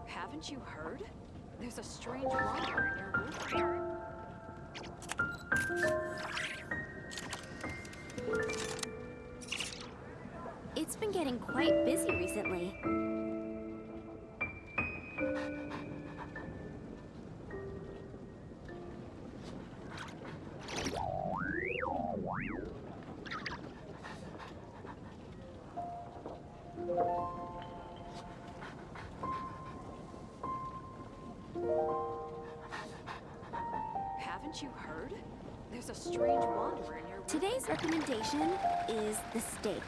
Haven't you heard? There's a strange wanderer near Rubedo. It's been getting quite busy recently. Haven't you heard? There's a strange wanderer near Rubedo. Today's recommendation is the steak.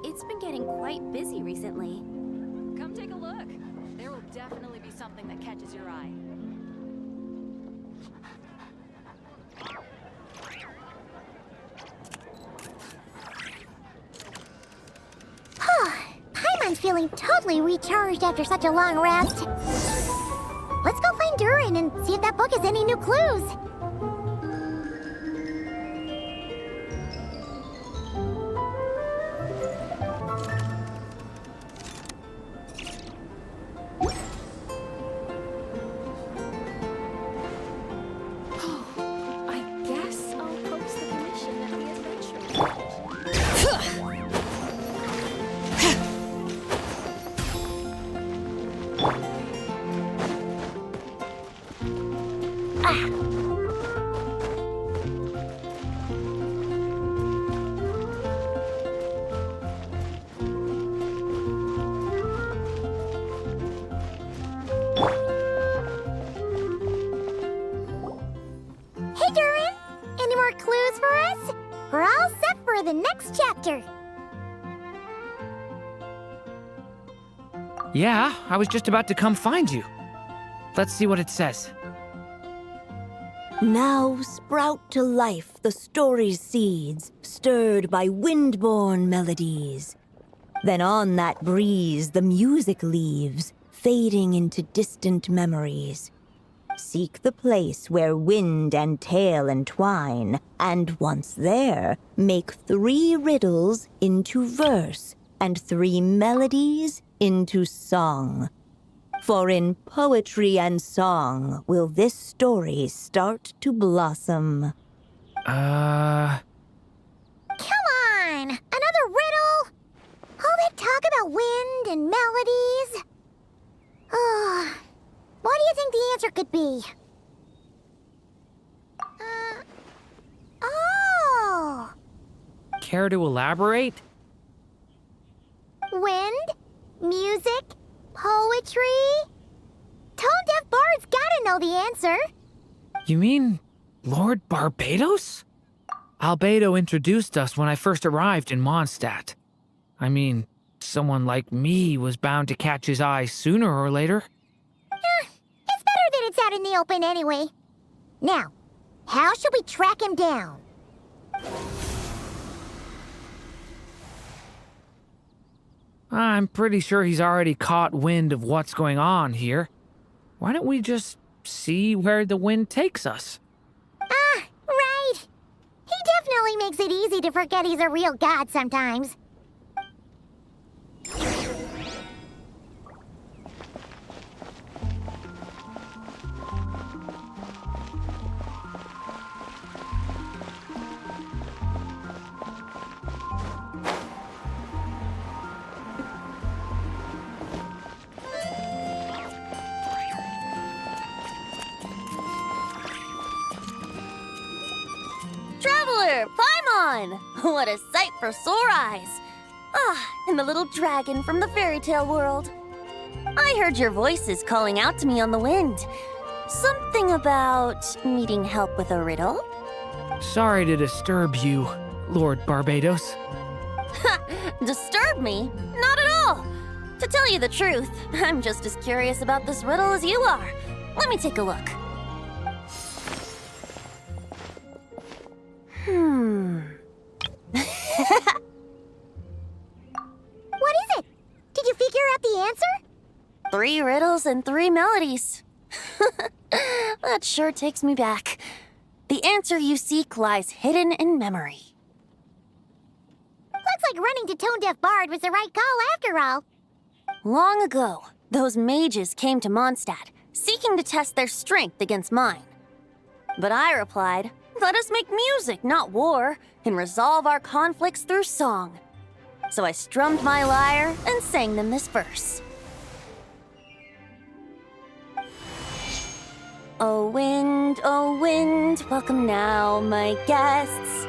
It's been getting quite busy recently. Come take a look. There will definitely be something that catches your eye. Paimon's feeling totally recharged after such a long rest. Let's go find Durin and see if that book has any new clues. Hey, Durin! Any more clues for us? We're all set for the next chapter. Yeah, I was just about to come find you. Let's see what it says. Now sprout to life the story's seeds, stirred by wind-born melodies. Then on that breeze the music leaves, fading into distant memories. Seek the place where wind and tale entwine, and once there, make 3 riddles into verse, and 3 melodies into song. For in poetry and song will this story start to blossom. Come on! Another riddle? All that talk about wind and melodies? What do you think the answer could be? Oh! Care to elaborate? Wind? Music? Poetry? Tone-deaf bards gotta know the answer. You mean Lord Barbados? Albedo introduced us when I first arrived in Mondstadt. I mean, someone like me was bound to catch his eye sooner or later. It's better that it's out in the open anyway. Now, how should we track him down? I'm pretty sure he's already caught wind of what's going on here. Why don't we just see where the wind takes us? Right. He definitely makes it easy to forget he's a real god sometimes. Traveler, Paimon! What a sight for sore eyes! And the little dragon from the fairy tale world. I heard your voices calling out to me on the wind. Something about needing help with a riddle? Sorry to disturb you, Lord Barbados. Disturb me? Not at all! To tell you the truth, I'm just as curious about this riddle as you are. Let me take a look. 3 riddles and 3 melodies. That sure takes me back. The answer you seek lies hidden in memory. Looks like running to Tone Deaf Bard was the right call after all. Long ago, those mages came to Mondstadt, seeking to test their strength against mine. But I replied, let us make music, not war, and resolve our conflicts through song. So I strummed my lyre and sang them this verse. O wind, welcome now, my guests.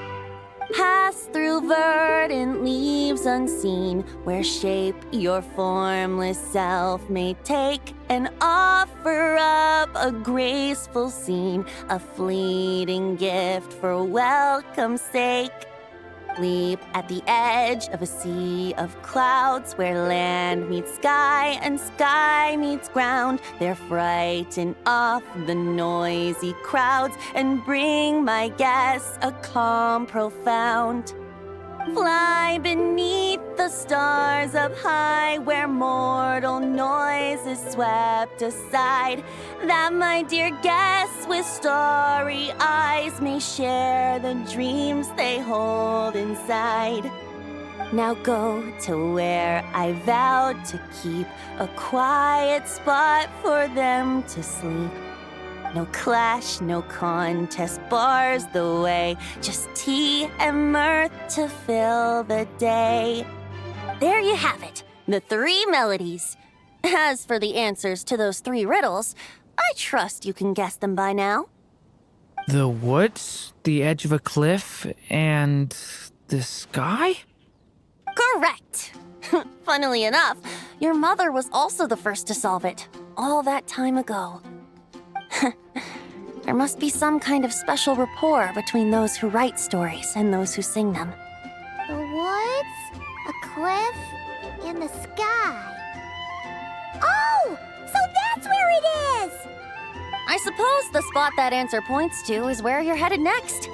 Pass through verdant leaves unseen, where shape your formless self may take, and offer up a graceful scene, a fleeting gift for welcome's sake. Leap at the edge of a sea of clouds, where land meets sky and sky meets ground. There frighten off the noisy crowds and bring my guests a calm profound. Fly beneath the stars up high, where mortal noise is swept aside, that my dear guests with starry eyes may share the dreams they hold inside. Now go to where I vowed to keep a quiet spot for them to sleep. No clash, no contest bars the way, just tea and mirth to fill the day. There you have it, the 3 melodies. As for the answers to those 3 riddles, I trust you can guess them by now. The woods, the edge of a cliff, and the sky? Correct! Funnily enough, your mother was also the first to solve it, all that time ago. There must be some kind of special rapport between those who write stories and those who sing them. The woods, a cliff, and the sky. Oh! So that's where it is! I suppose the spot that answer points to is where you're headed next.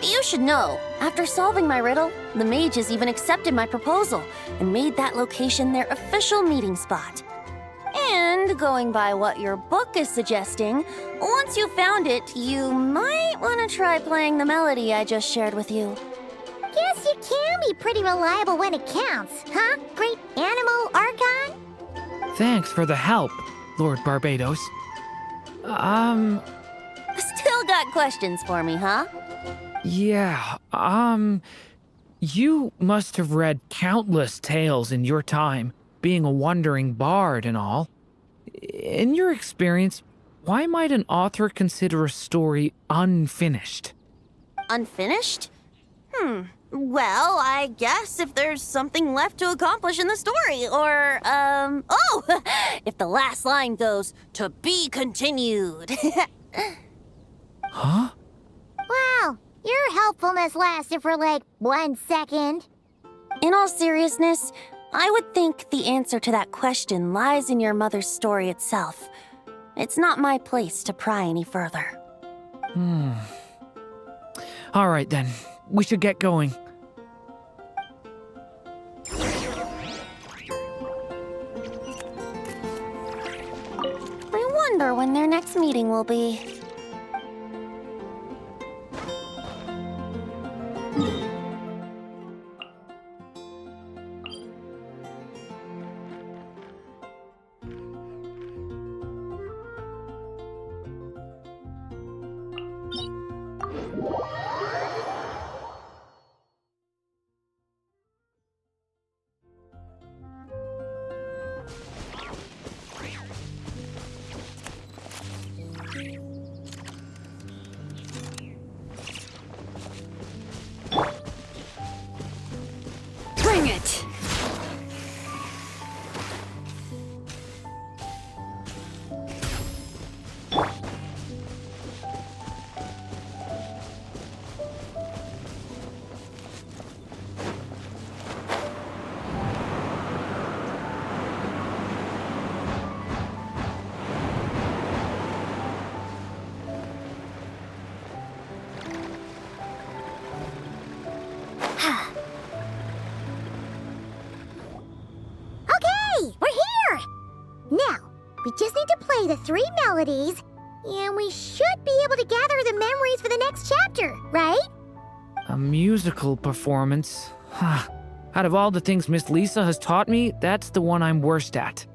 You should know, after solving my riddle, the mages even accepted my proposal and made that location their official meeting spot. And going by what your book is suggesting, once you found it, you might want to try playing the melody I just shared with you. Guess you can be pretty reliable when it counts, huh? Great Animal Archon? Thanks for the help, Lord Barbados. Still got questions for me, huh? Yeah, you must have read countless tales in your time, being a wandering bard and all. In your experience, why might an author consider a story unfinished? Unfinished? Well, I guess if there's something left to accomplish in the story, or, if the last line goes, "To be continued." Huh? Wow, your helpfulness lasted for like 1 second. In all seriousness, I would think the answer to that question lies in your mother's story itself. It's not my place to pry any further. All right then, we should get going. I wonder when their next meeting will be. Bring it! the 3 melodies, and we should be able to gather the memories for the next chapter, right? A musical performance? Out of all the things Miss Lisa has taught me, that's the one I'm worst at.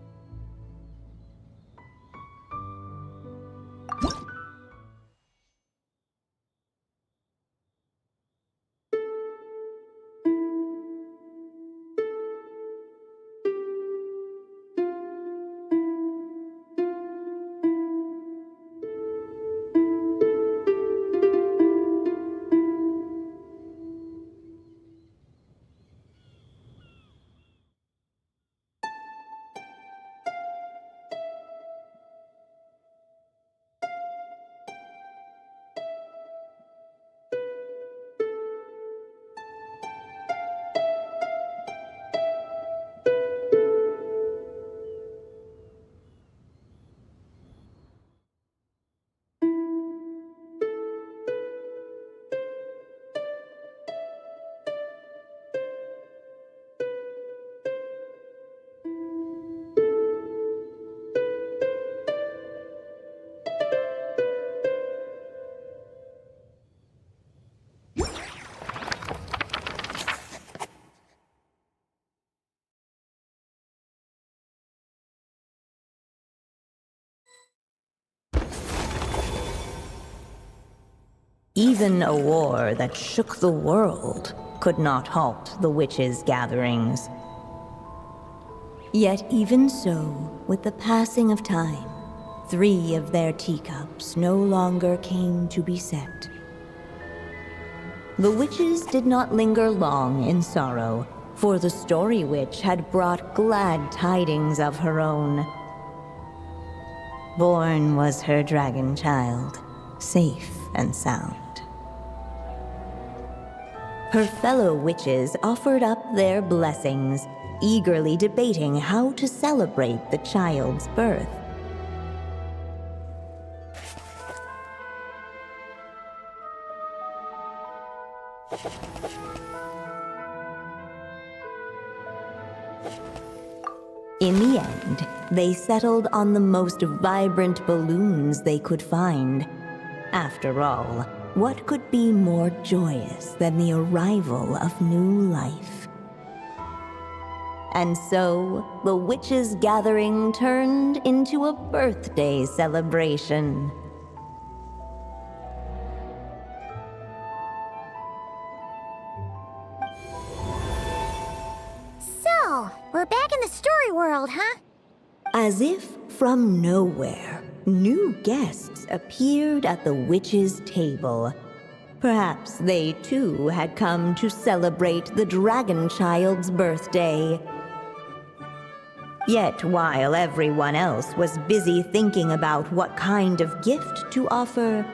Even a war that shook the world could not halt the witches' gatherings. Yet even so, with the passing of time, 3 of their teacups no longer came to be set. The witches did not linger long in sorrow, for the story witch had brought glad tidings of her own. Born was her dragon child, safe and sound. Her fellow witches offered up their blessings, eagerly debating how to celebrate the child's birth. In the end, they settled on the most vibrant balloons they could find. After all, what could be more joyous than the arrival of new life? And so, the witches' gathering turned into a birthday celebration. So, we're back in the story world, huh? As if from nowhere, new guests appeared at the witches' table. Perhaps they too had come to celebrate the dragon child's birthday. Yet while everyone else was busy thinking about what kind of gift to offer,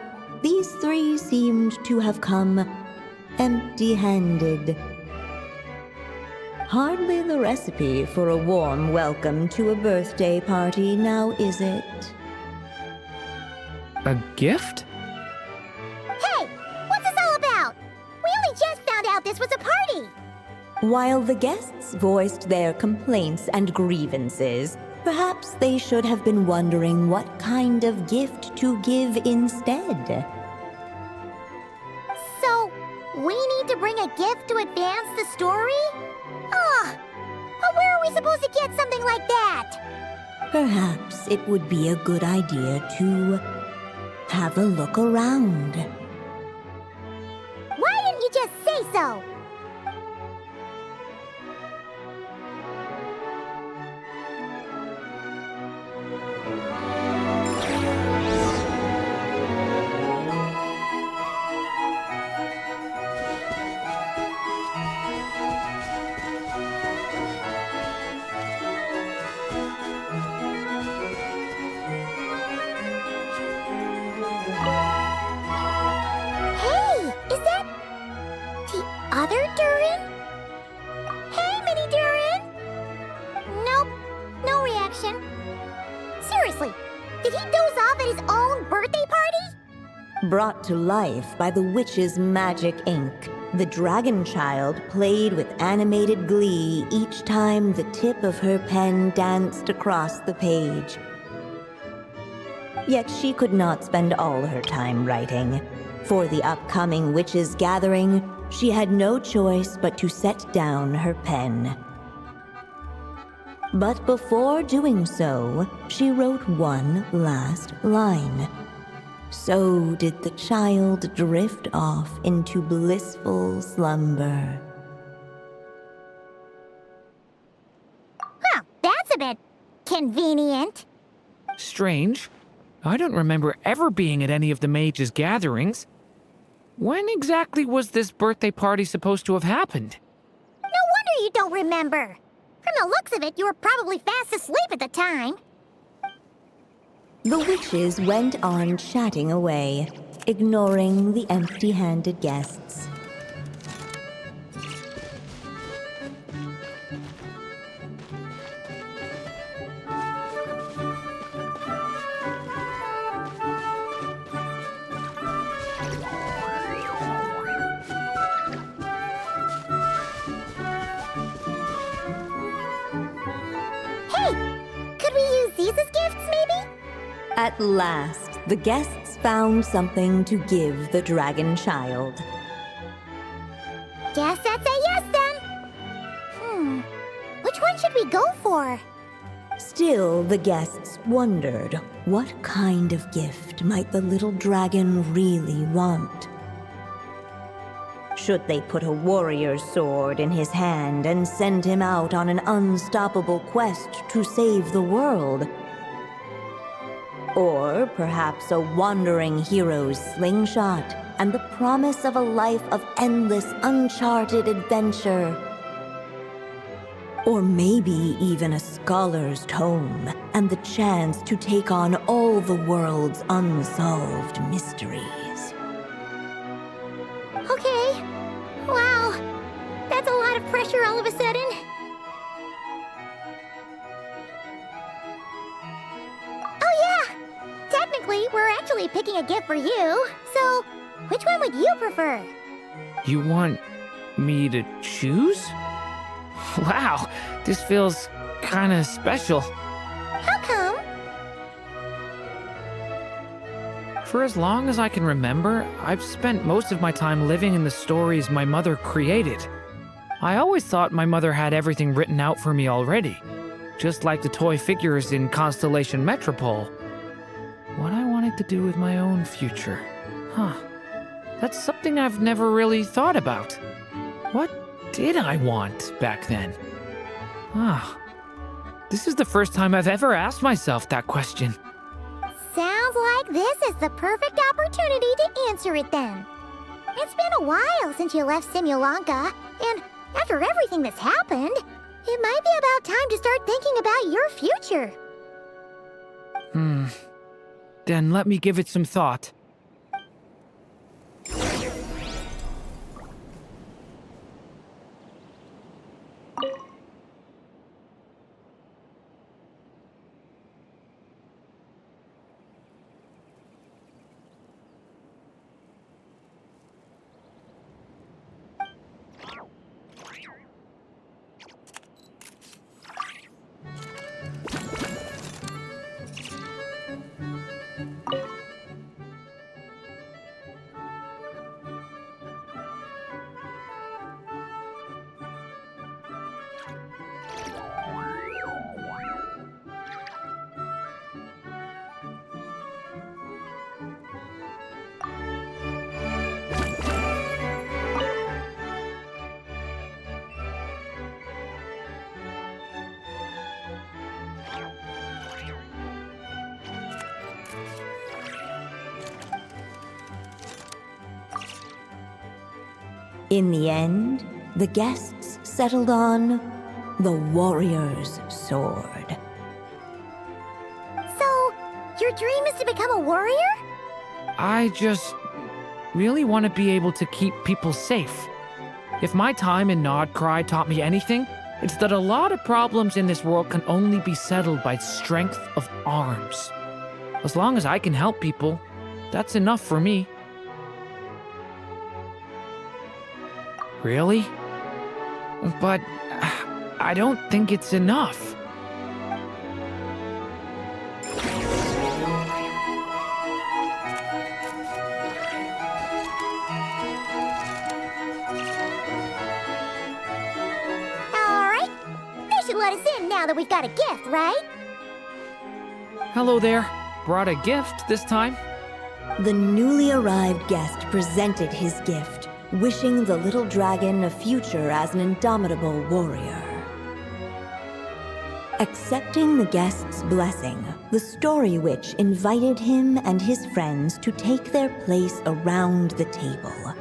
these 3 seemed to have come empty-handed. Hardly the recipe for a warm welcome to a birthday party, now is it? A gift? Hey, what's this all about? We only just found out this was a party! While the guests voiced their complaints and grievances, perhaps they should have been wondering what kind of gift to give instead. So, we need to bring a gift to advance the story? But where are we supposed to get something like that? Perhaps it would be a good idea to have a look around. Why didn't you just say so? Other Durin? Hey, Mini Durin! Nope, no reaction. Seriously, did he doze off at his own birthday party? Brought to life by the witch's magic ink, the dragon child played with animated glee each time the tip of her pen danced across the page. Yet she could not spend all her time writing. For the upcoming witches' gathering, she had no choice but to set down her pen. But before doing so, she wrote one last line. So did the child drift off into blissful slumber. Huh, that's a bit convenient. Strange. I don't remember ever being at any of the mages' gatherings. When exactly was this birthday party supposed to have happened? No wonder you don't remember. From the looks of it, you were probably fast asleep at the time. The witches went on chatting away, ignoring the empty-handed guests. Could we use these as gifts, maybe? At last, the guests found something to give the dragon child. Guess that's a yes then. Which one should we go for? Still, the guests wondered, what kind of gift might the little dragon really want? Should they put a warrior's sword in his hand and send him out on an unstoppable quest to save the world? Or perhaps a wandering hero's slingshot and the promise of a life of endless, uncharted adventure? Or maybe even a scholar's tome and the chance to take on all the world's unsolved mysteries. Okay. Wow. That's a lot of pressure all of a sudden. Oh yeah! Technically, we're actually picking a gift for you. So, which one would you prefer? You want me to choose? Wow, this feels kinda special. How come? For as long as I can remember, I've spent most of my time living in the stories my mother created. I always thought my mother had everything written out for me already, just like the toy figures in Constellation Metropole. What I wanted to do with my own future. Huh. That's something I've never really thought about. What did I want back then? This is the first time I've ever asked myself that question. Sounds like this is the perfect opportunity to answer it then. It's been a while since you left Simulanka, and after everything that's happened, it might be about time to start thinking about your future. Then let me give it some thought. In the end, the guests settled on the warrior's sword. So, your dream is to become a warrior? I just really want to be able to keep people safe. If my time in Nodcry taught me anything, it's that a lot of problems in this world can only be settled by strength of arms. As long as I can help people, that's enough for me. Really? But I don't think it's enough. now that we've got a gift, right? Hello there. Brought a gift this time. The newly arrived guest presented his gift, wishing the little dragon a future as an indomitable warrior. Accepting the guest's blessing, the Story Witch invited him and his friends to take their place around the table.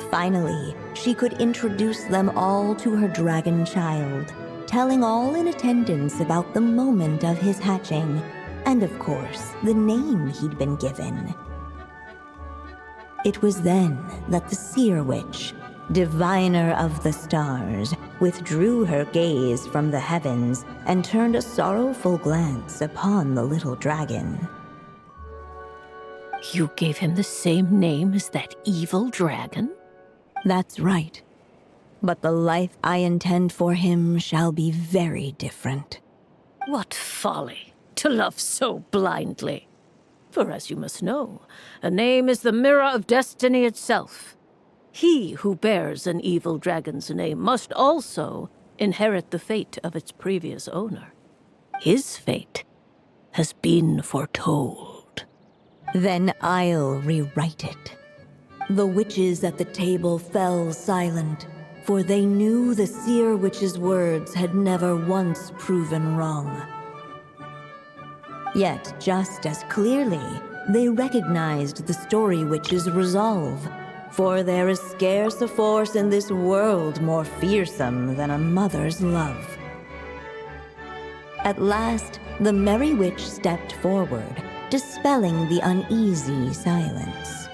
Finally, she could introduce them all to her dragon child, telling all in attendance about the moment of his hatching, and of course, the name he'd been given. It was then that the Seer-Witch, diviner of the stars, withdrew her gaze from the heavens and turned a sorrowful glance upon the little dragon. You gave him the same name as that evil dragon? That's right. But the life I intend for him shall be very different. What folly to love so blindly. For as you must know, a name is the mirror of destiny itself. He who bears an evil dragon's name must also inherit the fate of its previous owner. His fate has been foretold. Then I'll rewrite it. The witches at the table fell silent, for they knew the Seer-Witch's words had never once proven wrong. Yet, just as clearly, they recognized the Story Witch's resolve, for there is scarce a force in this world more fearsome than a mother's love. At last, the Merry Witch stepped forward, dispelling the uneasy silence.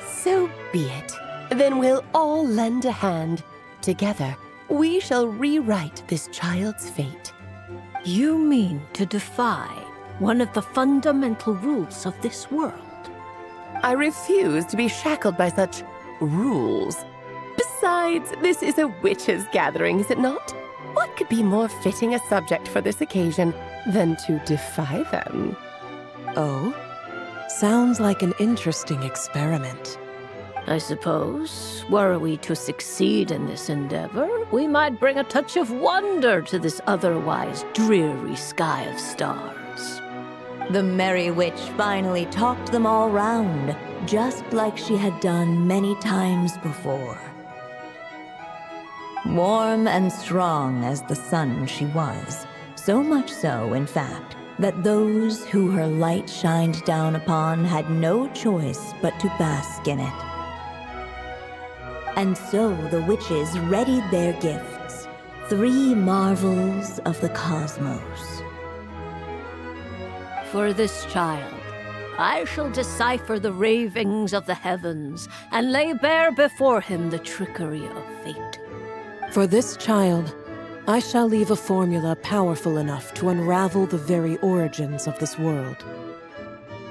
So be it. Then we'll all lend a hand. Together, we shall rewrite this child's fate. You mean to defy one of the fundamental rules of this world? I refuse to be shackled by such rules. Besides, this is a witches' gathering, is it not? What could be more fitting a subject for this occasion than to defy them? Oh? Sounds like an interesting experiment. I suppose, were we to succeed in this endeavor, we might bring a touch of wonder to this otherwise dreary sky of stars. The Merry Witch finally talked them all round, just like she had done many times before. Warm and strong as the sun she was, so much so, in fact, that those who her light shined down upon had no choice but to bask in it. And so the witches readied their gifts, 3 marvels of the cosmos. For this child, I shall decipher the ravings of the heavens and lay bare before him the trickery of fate. For this child, I shall leave a formula powerful enough to unravel the very origins of this world,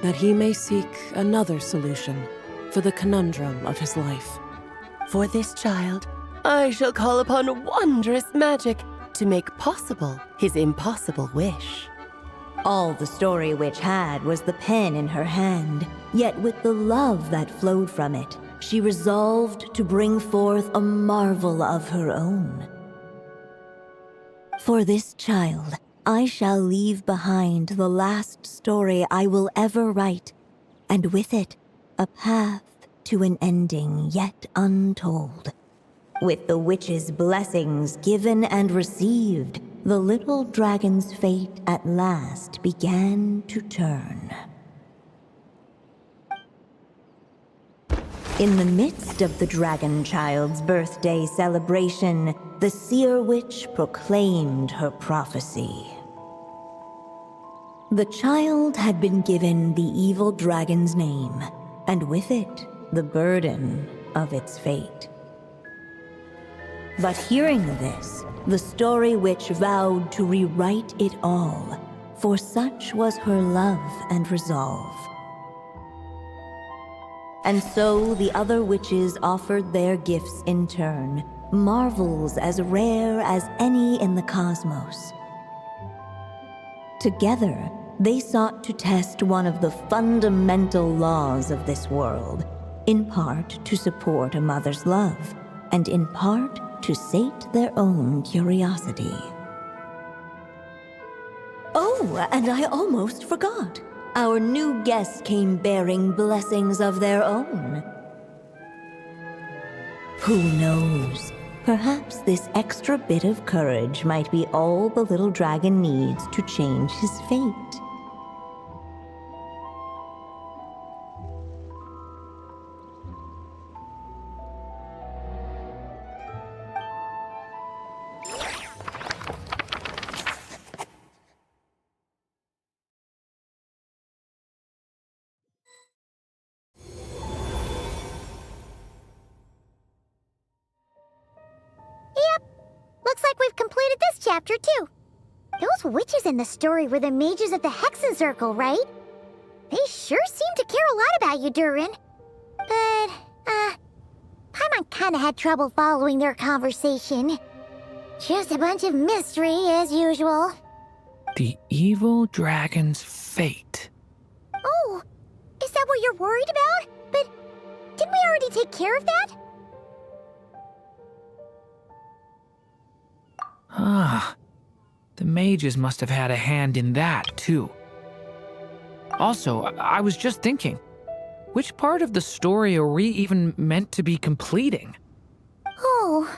that he may seek another solution for the conundrum of his life. For this child, I shall call upon wondrous magic to make possible his impossible wish. All the Story Witch had was the pen in her hand, yet with the love that flowed from it, she resolved to bring forth a marvel of her own. For this child, I shall leave behind the last story I will ever write, and with it, a path to an ending yet untold. With the witch's blessings given and received, the little dragon's fate at last began to turn. In the midst of the dragon child's birthday celebration, the Seer-Witch proclaimed her prophecy. The child had been given the evil dragon's name, and with it, the burden of its fate. But hearing this, the Story Witch vowed to rewrite it all, for such was her love and resolve. And so the other witches offered their gifts in turn, marvels as rare as any in the cosmos. Together, they sought to test one of the fundamental laws of this world, in part to support a mother's love, and in part to sate their own curiosity. Oh, and I almost forgot. Our new guests came bearing blessings of their own. Who knows? Perhaps this extra bit of courage might be all the little dragon needs to change his fate. Looks like we've completed this chapter, too. Those witches in the story were the mages of the Hexen Circle, right? They sure seem to care a lot about you, Durin. But, Paimon kinda had trouble following their conversation. Just a bunch of mystery, as usual. The evil dragon's fate. Oh, is that what you're worried about? But didn't we already take care of that? Ah, the mages must have had a hand in that, too. Also, I was just thinking, which part of the story are we even meant to be completing? Oh,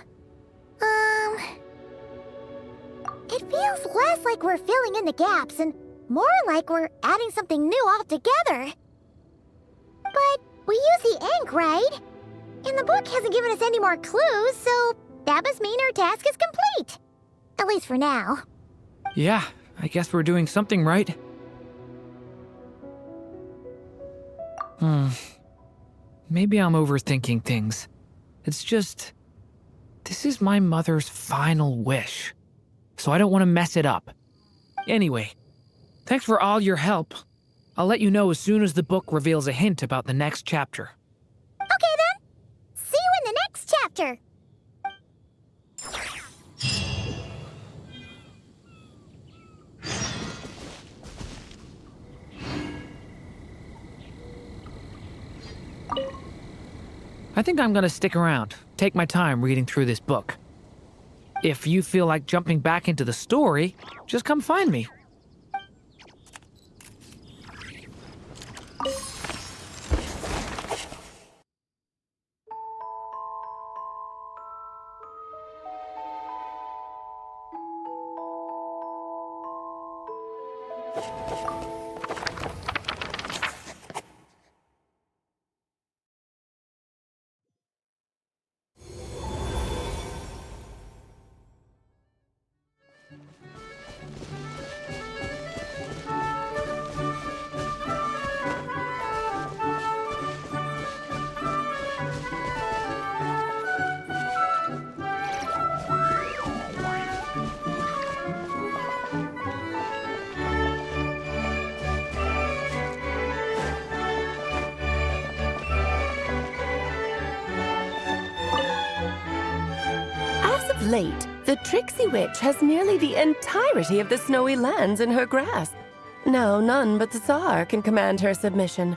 it feels less like we're filling in the gaps and more like we're adding something new altogether. But we use the ink, right? And the book hasn't given us any more clues, so that must mean our task is complete. At least for now. Yeah, I guess we're doing something right. Maybe I'm overthinking things. It's just, this is my mother's final wish, so I don't want to mess it up. Anyway, thanks for all your help. I'll let you know as soon as the book reveals a hint about the next chapter. Okay then. See you in the next chapter. I think I'm gonna stick around, take my time reading through this book. If you feel like jumping back into the story, just come find me. Late, the tricksy witch has nearly the entirety of the snowy lands in her grasp. Now none but the Tsar can command her submission.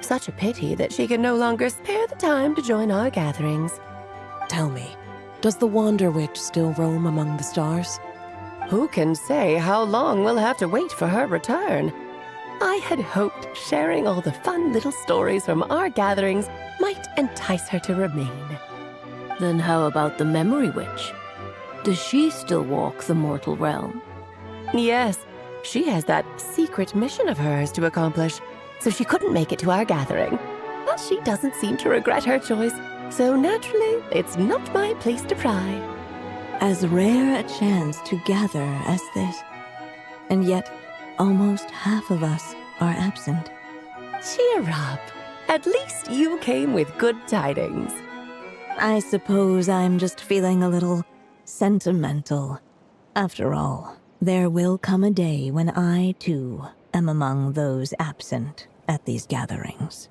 Such a pity that she can no longer spare the time to join our gatherings. Tell me, does the Wander Witch still roam among the stars? Who can say how long we'll have to wait for her return? I had hoped sharing all the fun little stories from our gatherings might entice her to remain. Then how about the Memory Witch? Does she still walk the mortal realm? Yes, she has that secret mission of hers to accomplish, so she couldn't make it to our gathering. But she doesn't seem to regret her choice, so naturally, it's not my place to pry. As rare a chance to gather as this, and yet almost half of us are absent. Cheer up. At least you came with good tidings. I suppose I'm just feeling a little sentimental. After all, there will come a day when I, too, am among those absent at these gatherings.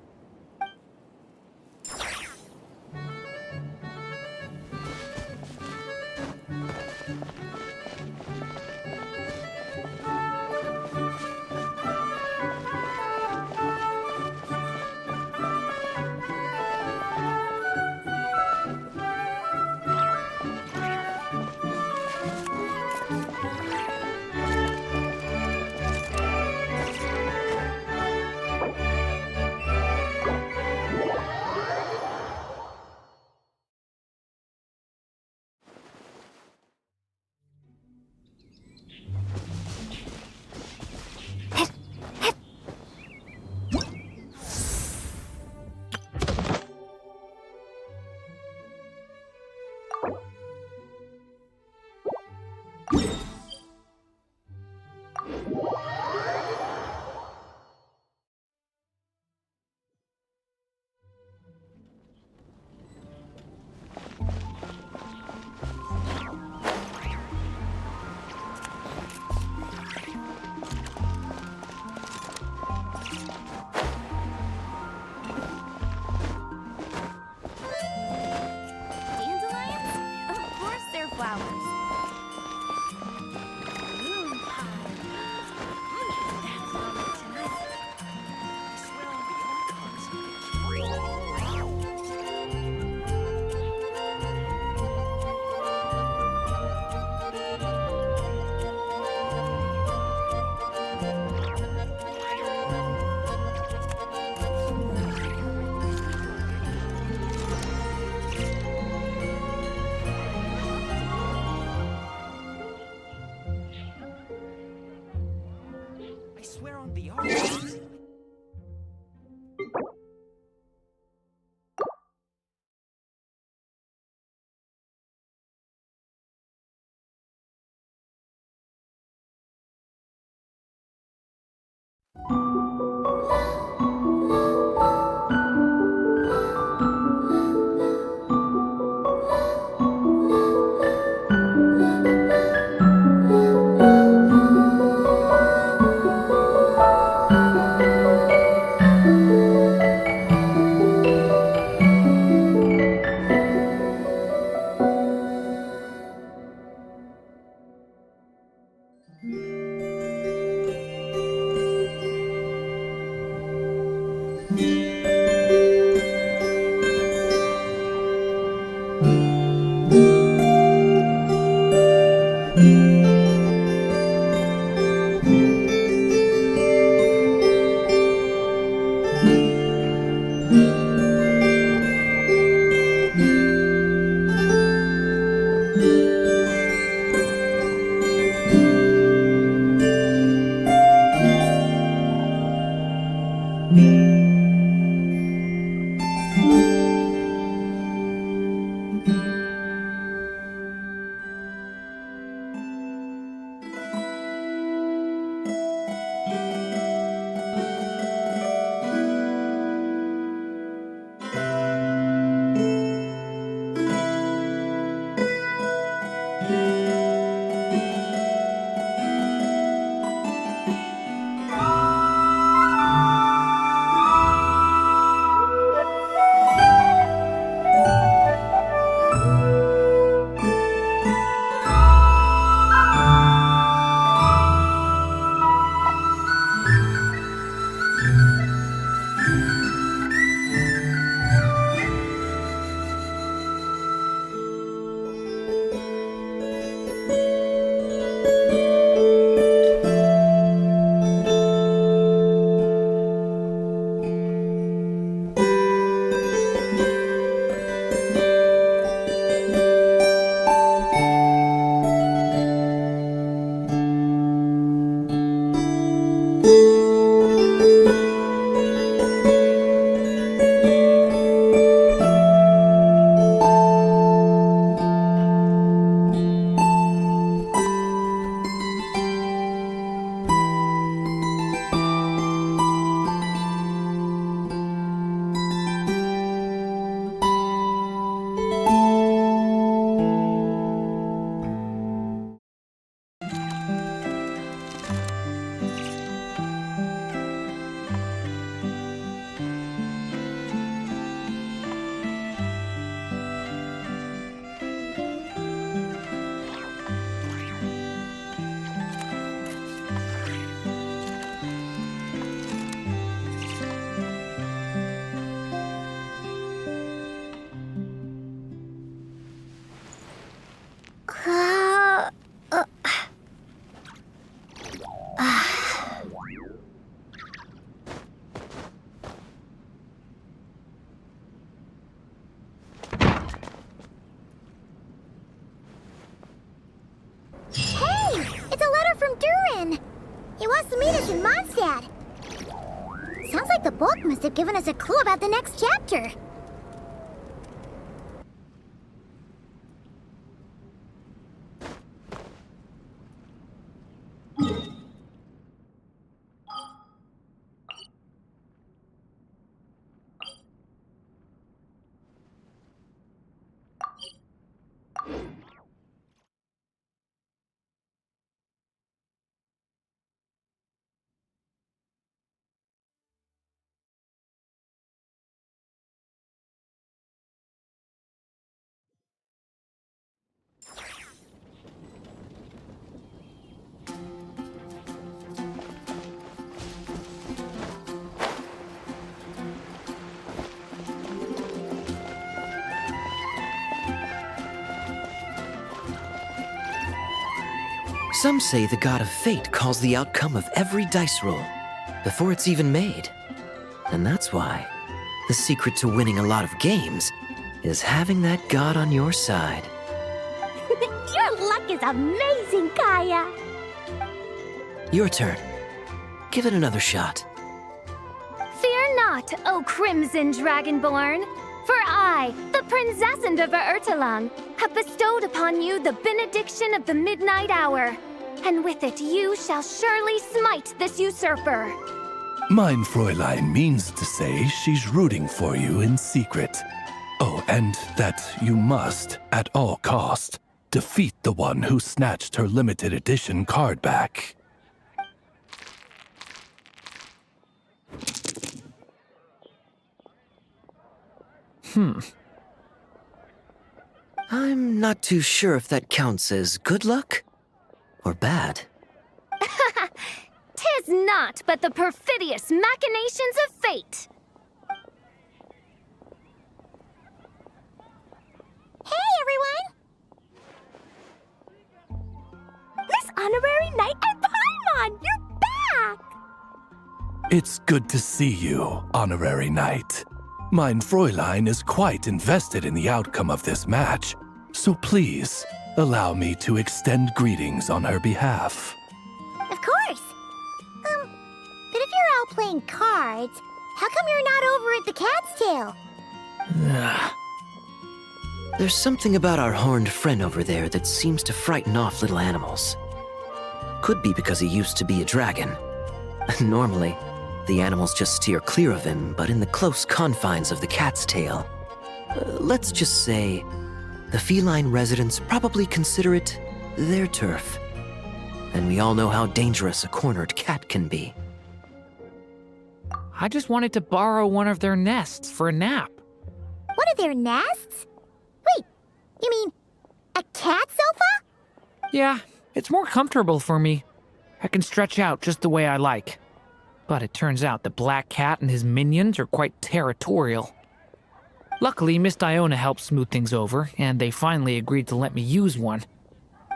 Durin! He wants to meet us in Mondstadt. Sounds like the book must have given us a clue about the next chapter. Some say the god of fate calls the outcome of every dice roll before it's even made. And that's why the secret to winning a lot of games is having that god on your side. Your luck is amazing, Kaeya! Your turn. Give it another shot. Fear not, O Crimson Dragonborn, for I, the Princess of Ertelang, have bestowed upon you the benediction of the midnight hour, and with it you shall surely smite this usurper. Mein Fräulein means to say she's rooting for you in secret. Oh, and that you must, at all cost, defeat the one who snatched her limited edition card back. I'm not too sure if that counts as good luck or bad. 'Tis not but the perfidious machinations of fate. Honorary Knight and Paimon! You're back! It's good to see you, Honorary Knight. Mein Fräulein is quite invested in the outcome of this match, so please allow me to extend greetings on her behalf. Of course. But if you're out playing cards, how come you're not over at the Cat's Tail? There's something about our horned friend over there that seems to frighten off little animals. Could be because he used to be a dragon. Normally, the animals just steer clear of him, but in the close confines of the Cat's Tail, let's just say, the feline residents probably consider it their turf. And we all know how dangerous a cornered cat can be. I just wanted to borrow one of their nests for a nap. One of their nests? Wait, you mean a cat sofa? Yeah, it's more comfortable for me. I can stretch out just the way I like. But it turns out the Black Cat and his minions are quite territorial. Luckily, Miss Diona helped smooth things over, and they finally agreed to let me use one.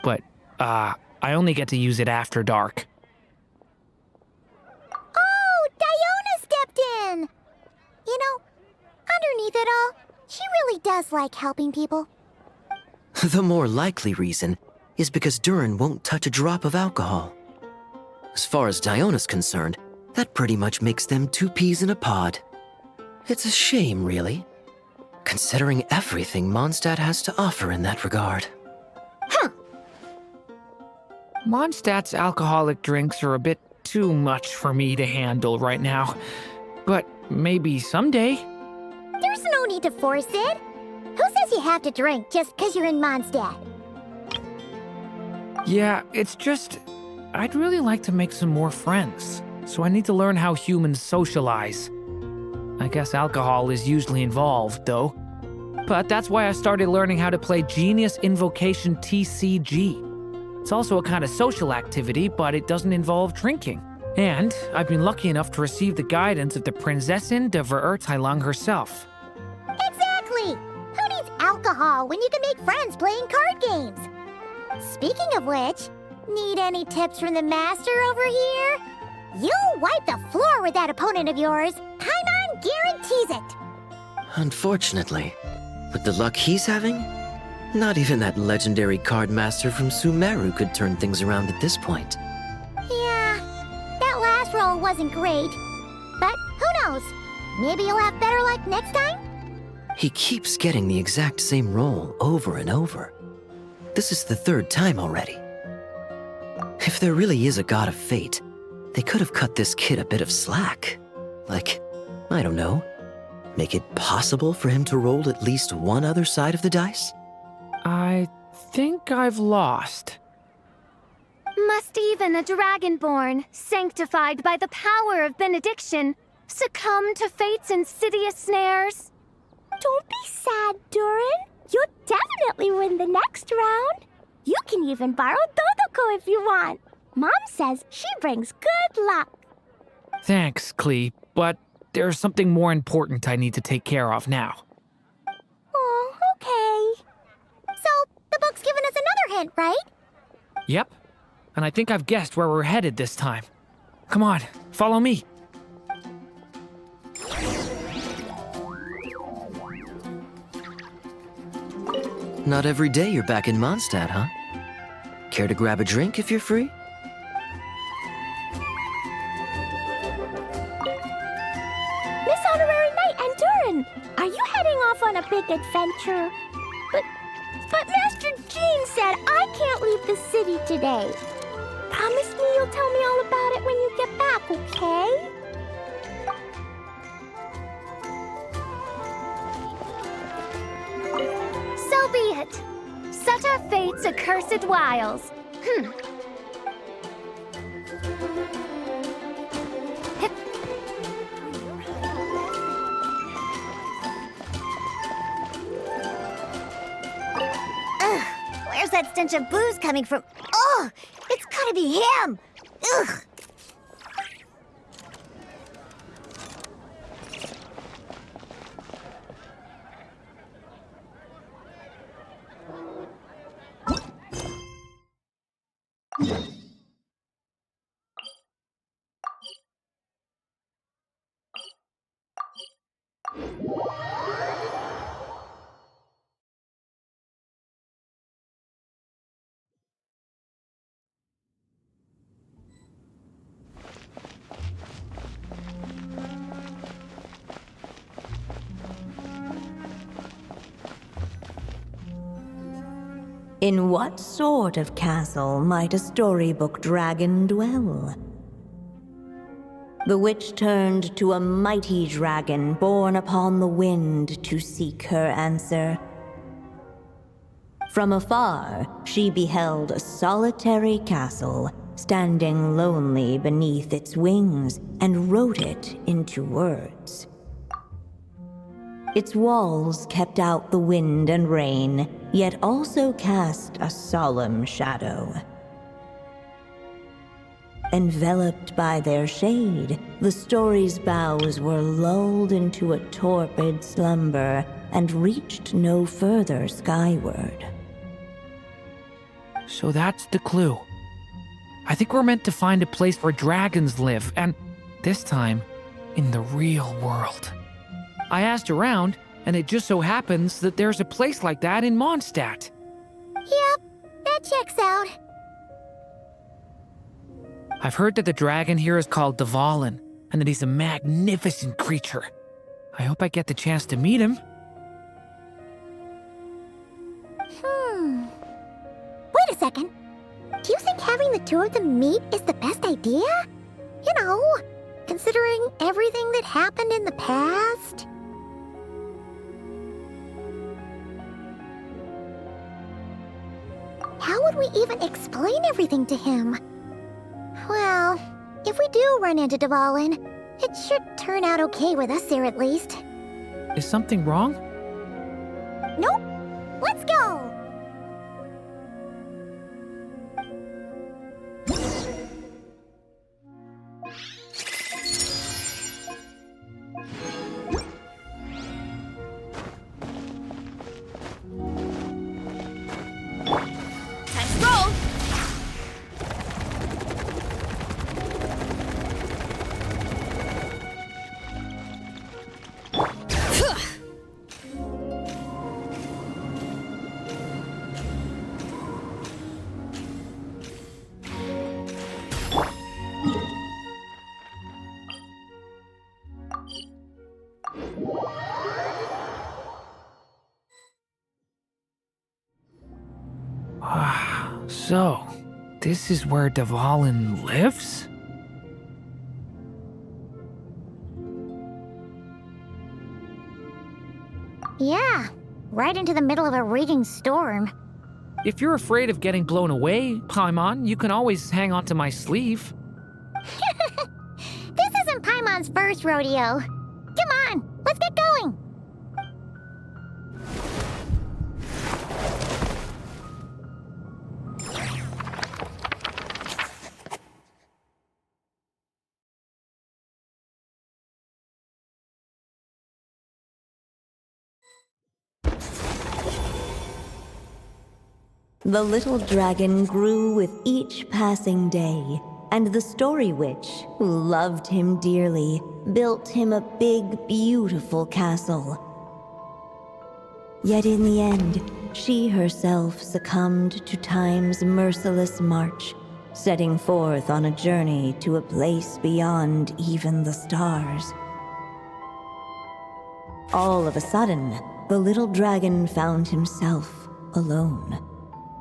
But, I only get to use it after dark. Oh, Diona stepped in! You know, underneath it all, she really does like helping people. The more likely reason is because Durin won't touch a drop of alcohol. As far as Diona's concerned, that pretty much makes them two peas in a pod. It's a shame, really, considering everything Mondstadt has to offer in that regard. Mondstadt's alcoholic drinks are a bit too much for me to handle right now. But maybe someday. There's no need to force it. Who says you have to drink just because you're in Mondstadt? Yeah, it's just, I'd really like to make some more friends. So I need to learn how humans socialize. I guess alcohol is usually involved, though. But that's why I started learning how to play Genius Invocation TCG. It's also a kind of social activity, but it doesn't involve drinking. And I've been lucky enough to receive the guidance of the Prinzessin de Verurteilung herself. Exactly! Who needs alcohol when you can make friends playing card games? Speaking of which, need any tips from the master over here? You'll wipe the floor with that opponent of yours. Paimon guarantees it. Unfortunately, with the luck he's having, not even that legendary card master from Sumeru could turn things around at this point. Yeah, that last roll wasn't great. But who knows? Maybe you'll have better luck next time? He keeps getting the exact same roll over and over. This is the third time already. If there really is a god of fate, they could have cut this kid a bit of slack. Like, I don't know, make it possible for him to roll at least one other side of the dice? I think I've lost. Must even a dragonborn, sanctified by the power of benediction, succumb to fate's insidious snares? Don't be sad, Durin. You'll definitely win the next round. You can even borrow Dodoko if you want. Mom says she brings good luck. Thanks, Klee, but there's something more important I need to take care of now. Oh, okay. So, the book's given us another hint, right? Yep, and I think I've guessed where we're headed this time. Come on, follow me. Not every day you're back in Mondstadt, huh? Care to grab a drink if you're free? Miss Honorary Knight and Durin, are you heading off on a big adventure? But Master Jean said I can't leave the city today. Promise me you'll tell me all about it when you get back, okay? So be it. Such are fate's accursed wiles. Where's that stench of booze coming from? Oh, it's gotta be him! Ugh! In what sort of castle might a storybook dragon dwell? The witch turned to a mighty dragon born upon the wind to seek her answer. From afar, she beheld a solitary castle, standing lonely beneath its wings, and wrote it into words. Its walls kept out the wind and rain, yet also cast a solemn shadow. Enveloped by their shade, the story's boughs were lulled into a torpid slumber and reached no further skyward. So that's the clue. I think we're meant to find a place where dragons live, and this time, in the real world. I asked around, and it just so happens that there's a place like that in Mondstadt. Yep, that checks out. I've heard that the dragon here is called Dvalin, and that he's a magnificent creature. I hope I get the chance to meet him. Wait a second. Do you think having the two of them meet is the best idea? You know, considering everything that happened in the past? How would we even explain everything to him? Well, if we do run into Dvalin, it should turn out okay with us here at least. Is something wrong? Nope. Let's go! So, this is where Dvalin lives? Yeah, right into the middle of a raging storm. If you're afraid of getting blown away, Paimon, you can always hang onto my sleeve. This isn't Paimon's first rodeo. Come on, let's get going! The little dragon grew with each passing day, and the Story-Witch, who loved him dearly, built him a big, beautiful castle. Yet in the end, she herself succumbed to time's merciless march, setting forth on a journey to a place beyond even the stars. All of a sudden, the little dragon found himself alone.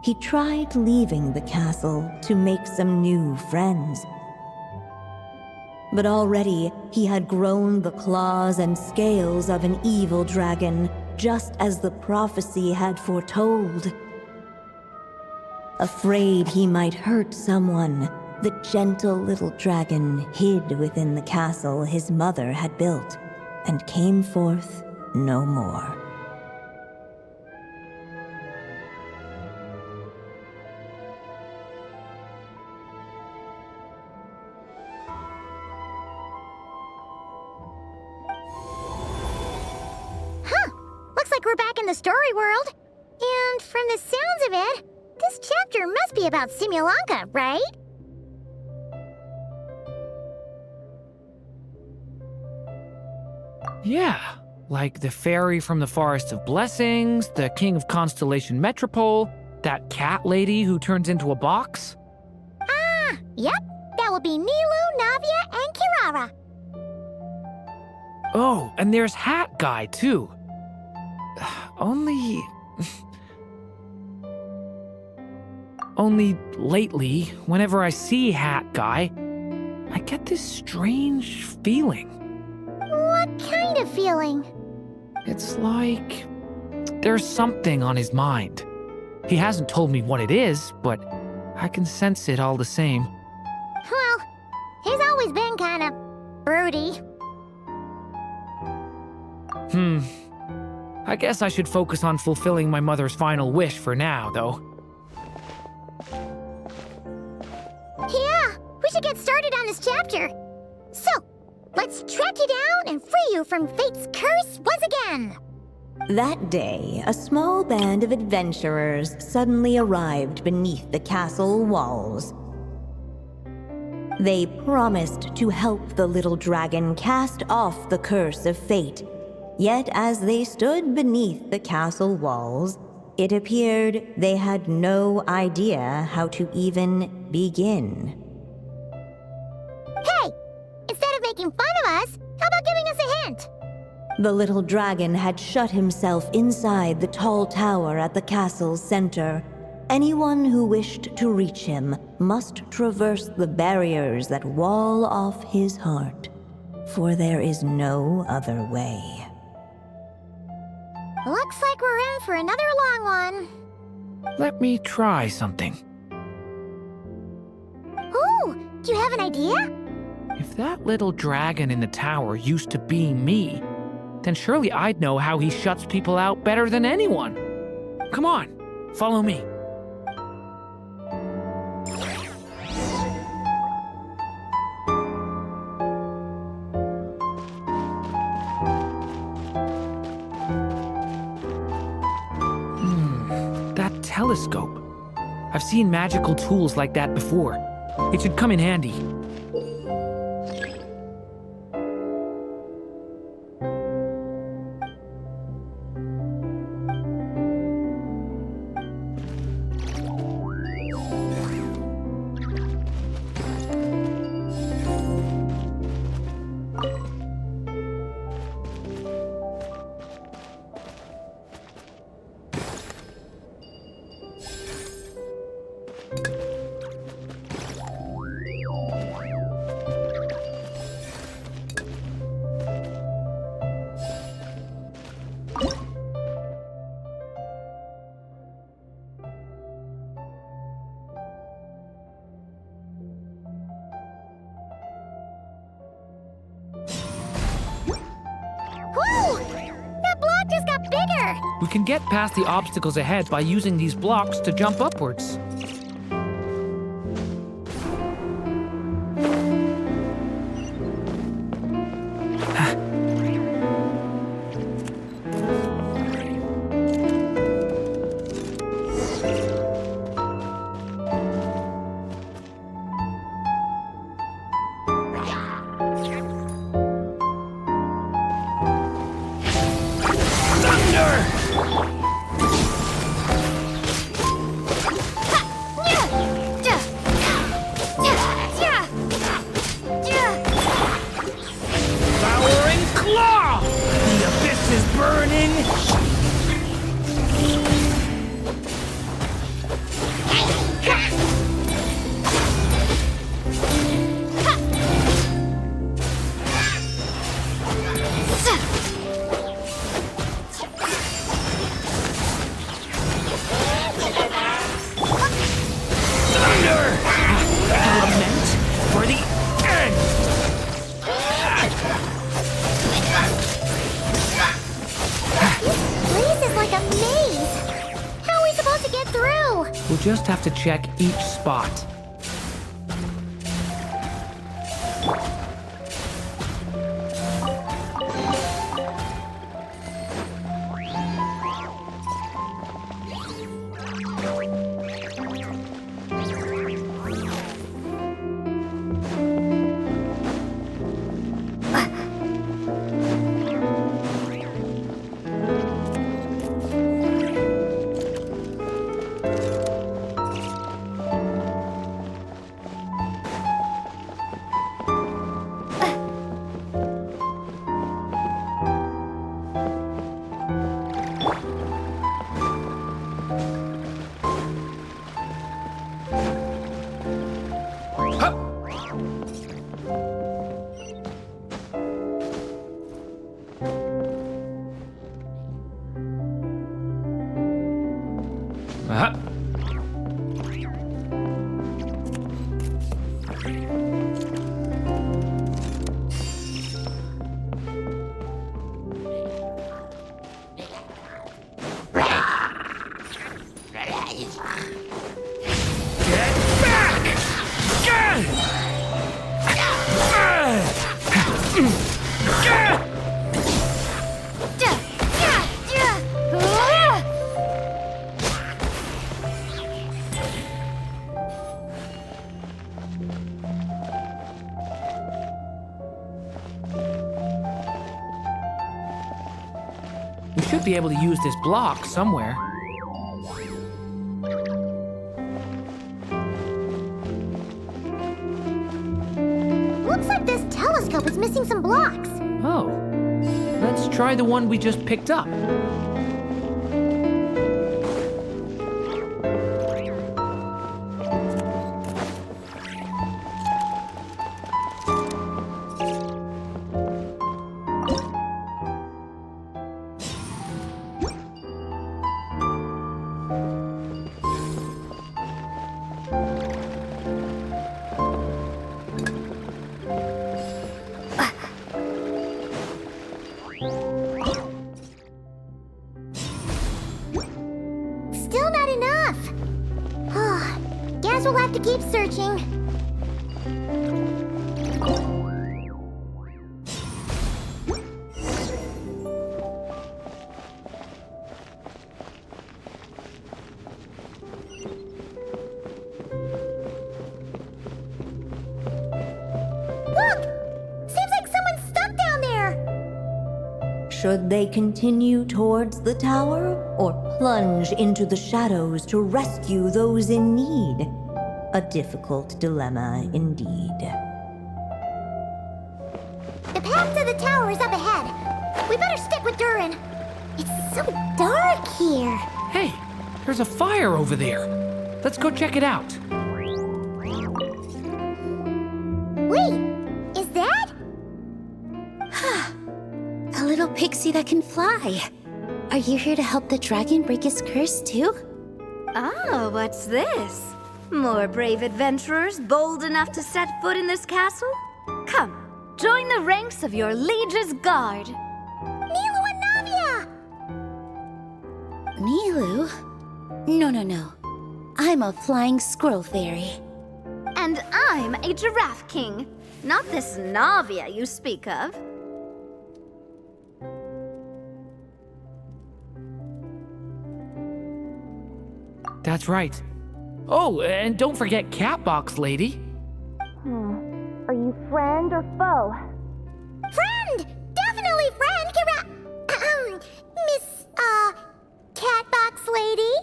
He tried leaving the castle to make some new friends. But already he had grown the claws and scales of an evil dragon, just as the prophecy had foretold. Afraid he might hurt someone, the gentle little dragon hid within the castle his mother had built, and came forth no more. We're back in the story world. And from the sounds of it, this chapter must be about Simulanka, right? Yeah, Like the fairy from the Forest of Blessings, the king of Constellation Metropole, that cat lady who turns into a box. Ah, yep. That will be Nilou, Navia, and Kirara. Oh, and there's Hat Guy, too. Only lately, whenever I see Hat Guy, I get this strange feeling. What kind of feeling? It's like there's something on his mind. He hasn't told me what it is, but I can sense it all the same. Well, he's always been kind of broody. I guess I should focus on fulfilling my mother's final wish for now, though. Yeah, we should get started on this chapter. So, let's track you down and free you from fate's curse once again. That day, a small band of adventurers suddenly arrived beneath the castle walls. They promised to help the little dragon cast off the curse of fate. Yet as they stood beneath the castle walls, it appeared they had no idea how to even begin. Hey! Instead of making fun of us, how about giving us a hint? The little dragon had shut himself inside the tall tower at the castle's center. Anyone who wished to reach him must traverse the barriers that wall off his heart, for there is no other way. Looks like we're in for another long one. Let me try something. Ooh, do you have an idea? If that little dragon in the tower used to be me, then surely I'd know how he shuts people out better than anyone. Come on, follow me. That telescope. I've seen magical tools like that before. It should come in handy. We can get past the obstacles ahead by using these blocks to jump upwards. Just have to check each spot. We should be able to use this block somewhere. Looks like this telescope is missing some blocks. Oh. Let's try the one we just picked up. Still not enough. Guess we'll have to keep searching. Look! Seems like someone's stuck down there. Should they continue towards the tower or plunge into the shadows to rescue those in need? A difficult dilemma indeed. The path to the tower is up ahead. We better stick with Durin. It's so dark here. Hey, there's a fire over there. Let's go check it out. Wait, is that? A little pixie that can fly. Are you here to help the dragon break his curse too? Oh, what's this? More brave adventurers bold enough to set foot in this castle? Come, join the ranks of your liege's guard. Nilou and Navia! Nilou? No. I'm a flying squirrel fairy. And I'm a giraffe king, not this Navia you speak of. That's right. Oh, and don't forget Catbox Lady. Are you friend or foe? Friend! Definitely friend, Miss, Catbox Lady?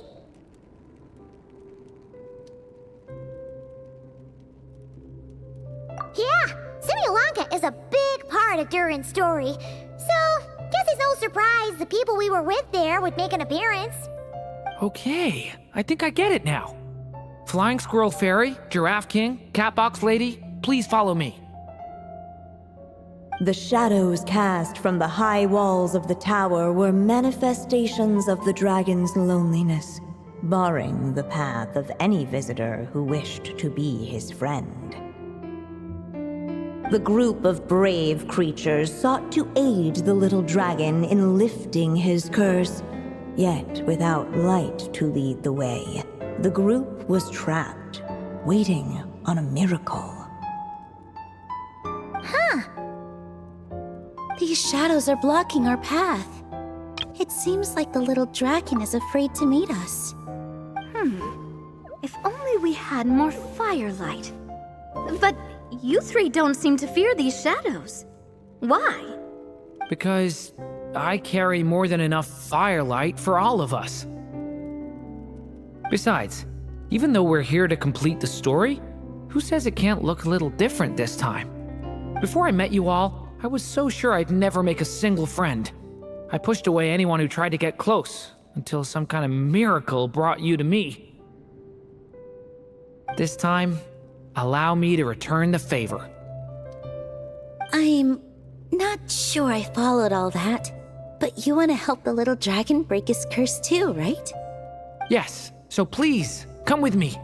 Yeah, Simulankha is a big part of Durin's story. So, guess it's no surprise the people we were with there would make an appearance. Okay, I think I get it now. Flying Squirrel Fairy, Giraffe King, Catbox Lady, please follow me. The shadows cast from the high walls of the tower were manifestations of the dragon's loneliness, barring the path of any visitor who wished to be his friend. The group of brave creatures sought to aid the little dragon in lifting his curse, yet without light to lead the way. The group was trapped, waiting on a miracle. These shadows are blocking our path. It seems like the little dragon is afraid to meet us. If only we had more firelight. But you three don't seem to fear these shadows. Why? Because I carry more than enough firelight for all of us. Besides, even though we're here to complete the story, who says it can't look a little different this time? Before I met you all, I was so sure I'd never make a single friend. I pushed away anyone who tried to get close, until some kind of miracle brought you to me. This time, allow me to return the favor. I'm not sure I followed all that, but you want to help the little dragon break his curse too, right? Yes, So please, come with me.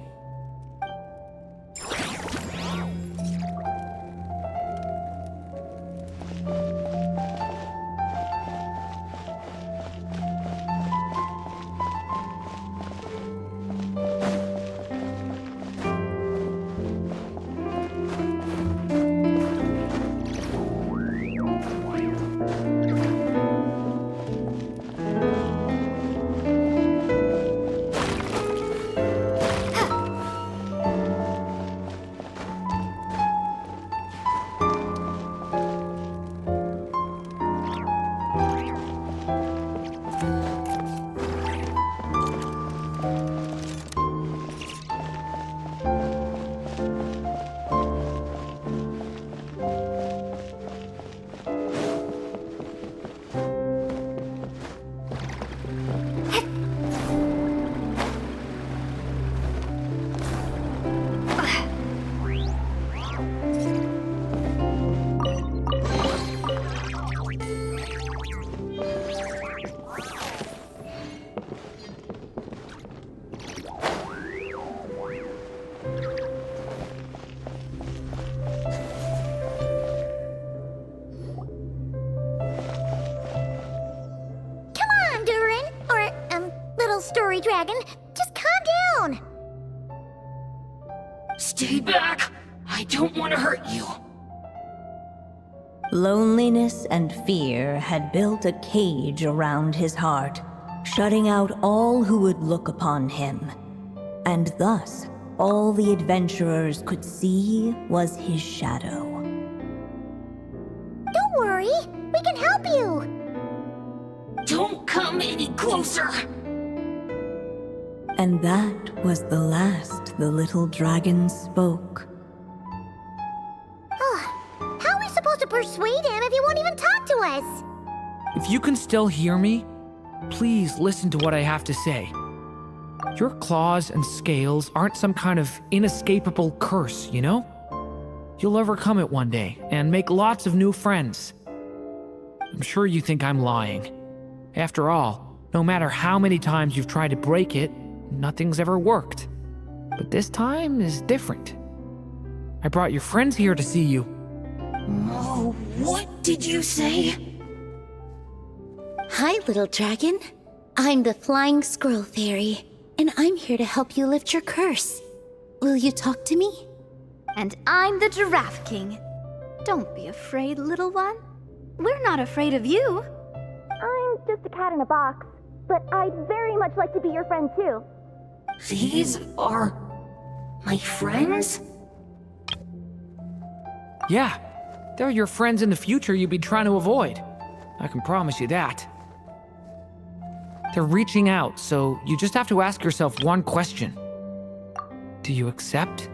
Story Dragon, just calm down! Stay back! I don't want to hurt you. Loneliness and fear had built a cage around his heart, shutting out all who would look upon him. And thus, all the adventurers could see was his shadow. Don't worry, we can help you! Don't come any closer! And that was the last the little dragon spoke. How are we supposed to persuade him if he won't even talk to us? If you can still hear me, please listen to what I have to say. Your claws and scales aren't some kind of inescapable curse, you know? You'll overcome it one day and make lots of new friends. I'm sure you think I'm lying. After all, no matter how many times you've tried to break it, nothing's ever worked. But this time is different. I brought your friends here to see you. Oh, what did you say? Hi, little dragon. I'm the Flying Squirrel Fairy, and I'm here to help you lift your curse. Will you talk to me? And I'm the Giraffe King. Don't be afraid, little one. We're not afraid of you. I'm just a cat in a box, but I'd very much like to be your friend too. These are my friends? Yeah, they're your friends in the future you'd be trying to avoid. I can promise you that. They're reaching out, so you just have to ask yourself one question. Do you accept?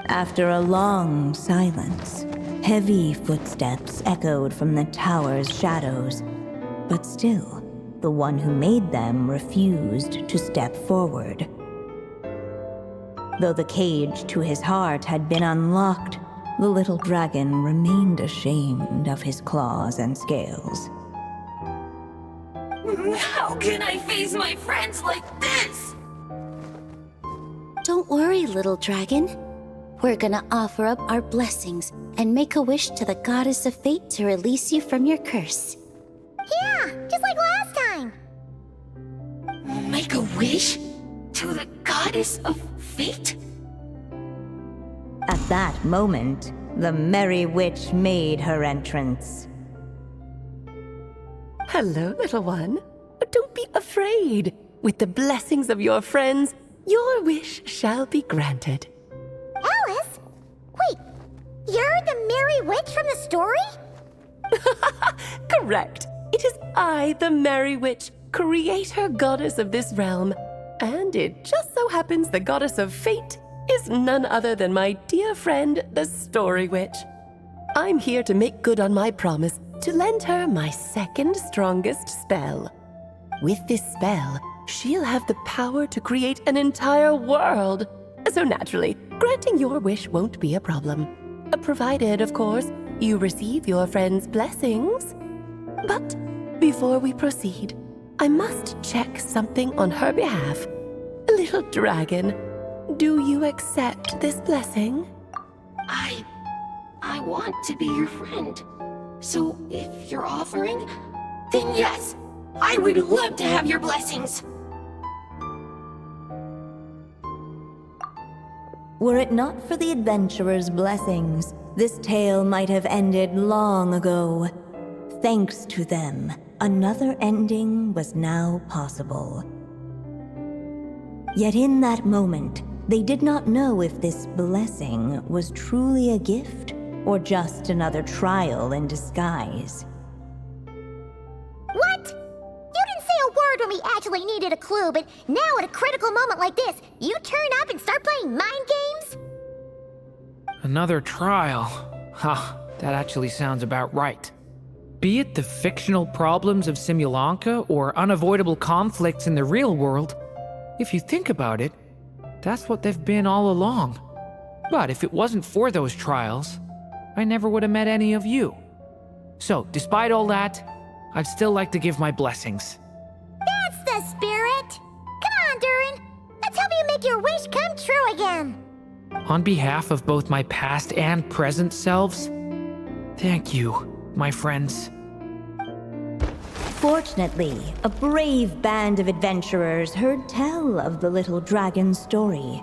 After a long silence, heavy footsteps echoed from the tower's shadows, but still, the one who made them refused to step forward. Though the cage to his heart had been unlocked, the little dragon remained ashamed of his claws and scales. How can I face my friends like this? Don't worry, little dragon. We're gonna offer up our blessings and make a wish to the goddess of fate to release you from your curse. Yeah, just like last time! Make a wish? To the goddess of fate? At that moment, the merry witch made her entrance. Hello, little one. Don't be afraid. With the blessings of your friends, your wish shall be granted. Alice? Wait, you're the merry witch from the story? Correct. It is I, the merry witch, creator goddess of this realm. And it just so happens the goddess of fate is none other than my dear friend, the Story Witch. I'm here to make good on my promise to lend her my second strongest spell. With this spell, she'll have the power to create an entire world. So naturally, granting your wish won't be a problem. Provided, of course, you receive your friend's blessings. But before we proceed, I must check something on her behalf. A Little dragon, do you accept this blessing? I want to be your friend. So if you're offering, then yes, I would love to have your blessings. Were it not for the adventurer's blessings, this tale might have ended long ago. Thanks to them, another ending was now possible. Yet in that moment, they did not know if this blessing was truly a gift or just another trial in disguise. What? You didn't say a word when we actually needed a clue, but now at a critical moment like this, you turn up and start playing mind games? Another trial. Ha, that actually sounds about right. Be it the fictional problems of Simulanka or unavoidable conflicts in the real world, if you think about it, that's what they've been all along. But if it wasn't for those trials, I never would have met any of you. So, despite all that, I'd still like to give my blessings. That's the spirit! Come on, Durin! Let's help you make your wish come true again! On behalf of both my past and present selves, thank you, my friends. Fortunately, a brave band of adventurers heard tell of the little dragon's story.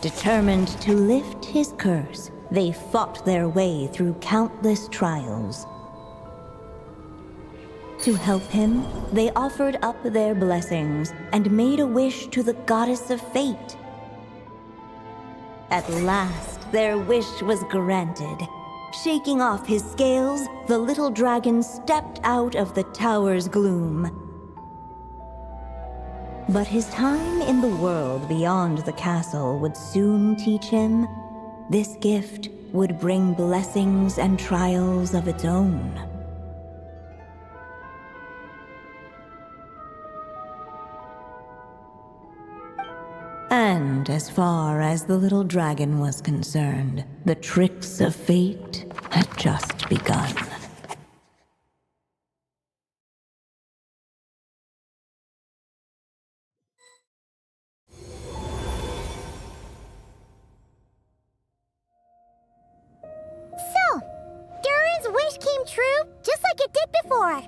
Determined to lift his curse, they fought their way through countless trials. To help him, they offered up their blessings and made a wish to the goddess of fate. At last, their wish was granted. Shaking off his scales, the little dragon stepped out of the tower's gloom. But his time in the world beyond the castle would soon teach him this gift would bring blessings and trials of its own. And as far as the little dragon was concerned, the tricks of fate had just begun. So, Durin's wish came true, just like it did before.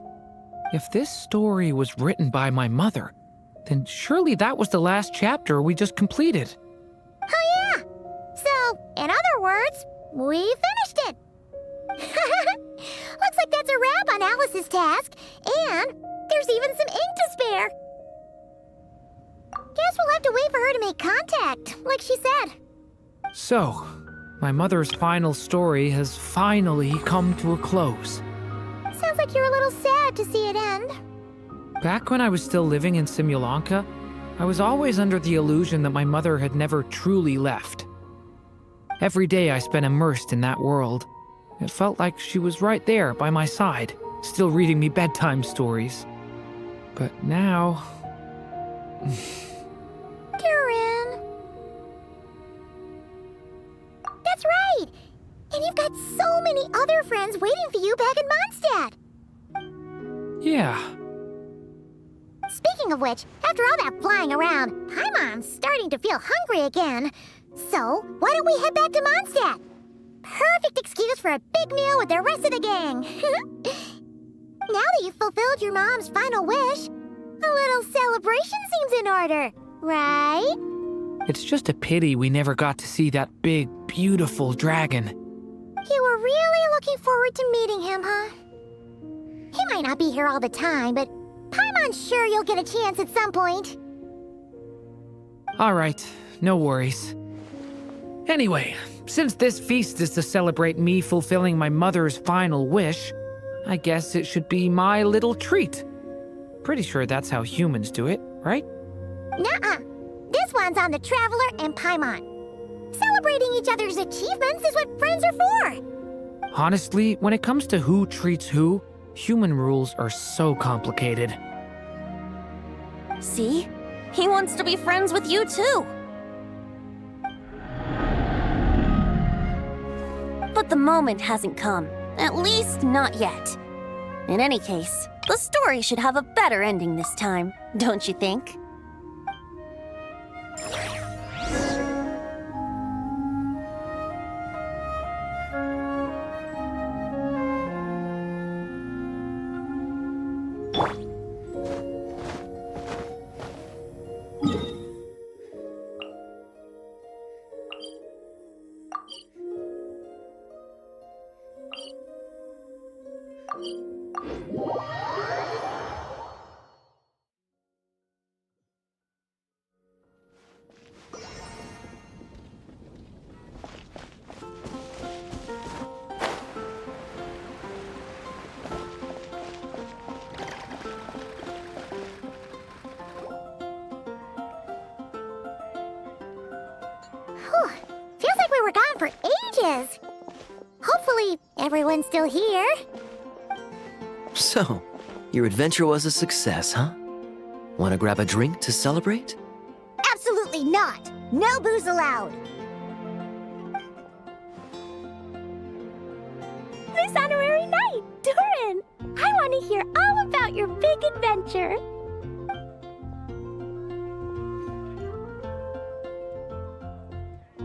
If this story was written by my mother, then surely that was the last chapter we just completed. Oh yeah! So, in other words, we finished it! Looks like that's a wrap on Alice's task, and there's even some ink to spare. Guess we'll have to wait for her to make contact, like she said. So, my mother's final story has finally come to a close. Sounds like you're a little sad to see it end. Back when I was still living in Simulanka, I was always under the illusion that my mother had never truly left. Every day I spent immersed in that world. It felt like she was right there by my side, still reading me bedtime stories. But now... Durin! That's right! And you've got so many other friends waiting for you back in Mondstadt! Yeah. Speaking of which, after all that flying around, Paimon's starting to feel hungry again. So, why don't we head back to Mondstadt? Perfect excuse for a big meal with the rest of the gang. Now that you've fulfilled your mom's final wish, a little celebration seems in order, right? It's just a pity we never got to see that big, beautiful dragon. You were really looking forward to meeting him, huh? He might not be here all the time, but Paimon's sure you'll get a chance at some point. All right, no worries. Anyway, since this feast is to celebrate me fulfilling my mother's final wish, I guess it should be my little treat. Pretty sure that's how humans do it, right? Nuh-uh. This one's on the Traveler and Paimon. Celebrating each other's achievements is what friends are for. Honestly, when it comes to who treats who, human rules are so complicated. See? He wants to be friends with you too. But the moment hasn't come. At least not yet. In any case, the story should have a better ending this time, don't you think? Feels like we were gone for ages. Hopefully, everyone's still here. So, your adventure was a success, huh? Want to grab a drink to celebrate? Absolutely not. No booze allowed. This honorary knight, Durin. I want to hear all about your big adventure.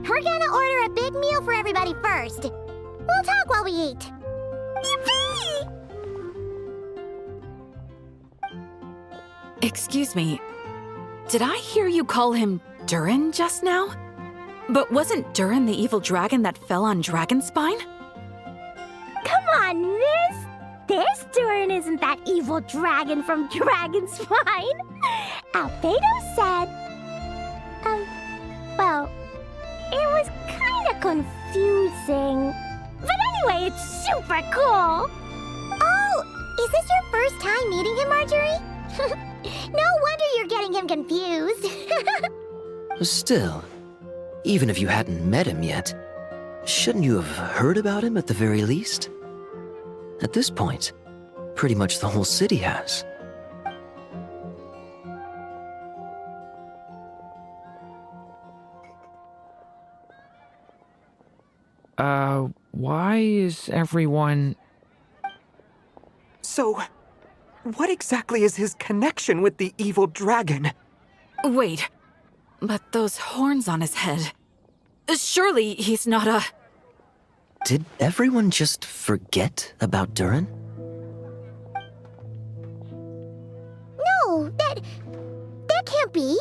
We're gonna order a big meal for everybody first. We'll talk while we eat. Yippee! Excuse me. Did I hear you call him Durin just now? But wasn't Durin the evil dragon that fell on Dragonspine? Come on, miss. This Durin isn't that evil dragon from Dragonspine. Albedo said... well... it was kinda confusing. But anyway, it's super cool! Oh, is this your first time meeting him, Marjorie? No wonder you're getting him confused. Still, even if you hadn't met him yet, shouldn't you have heard about him at the very least? At this point, pretty much the whole city has. Why is everyone... So, what exactly is his connection with the evil dragon? Wait, but those horns on his head... surely he's not a... Did everyone just forget about Durin? No, that can't be.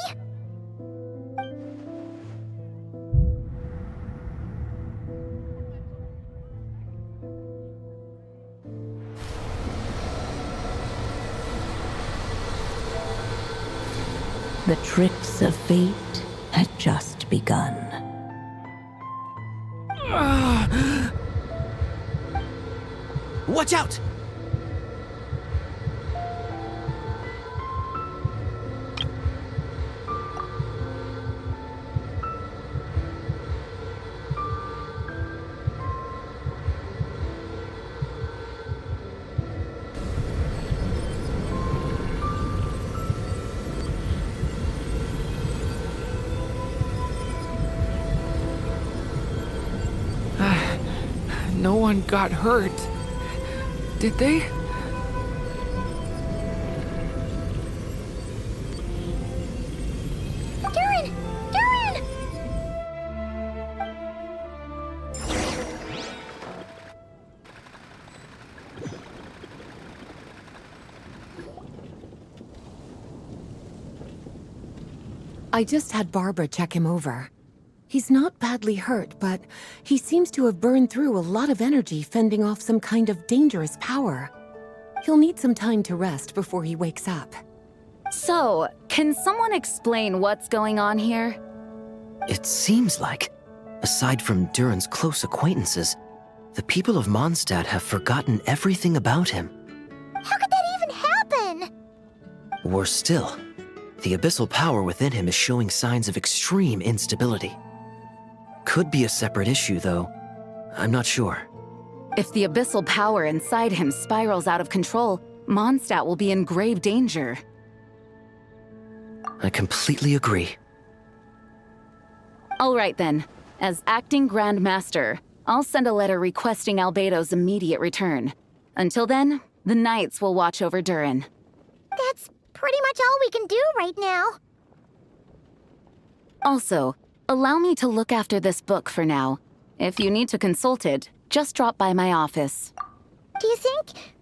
The tricks of fate had just begun. Watch out! No one got hurt. Did they? Durin! Durin! I just had Barbara check him over. He's not badly hurt, but he seems to have burned through a lot of energy fending off some kind of dangerous power. He'll need some time to rest before he wakes up. So, can someone explain what's going on here? It seems like, aside from Durin's close acquaintances, the people of Mondstadt have forgotten everything about him. How could that even happen? Worse still, the abyssal power within him is showing signs of extreme instability. Could be a separate issue, though. I'm not sure. If the abyssal power inside him spirals out of control, Mondstadt will be in grave danger. I completely agree. All right then. As acting Grand Master, I'll send a letter requesting Albedo's immediate return. Until then, the Knights will watch over Durin. That's pretty much all we can do right now. Also, allow me to look after this book for now. If you need to consult it, just drop by my office. Do you think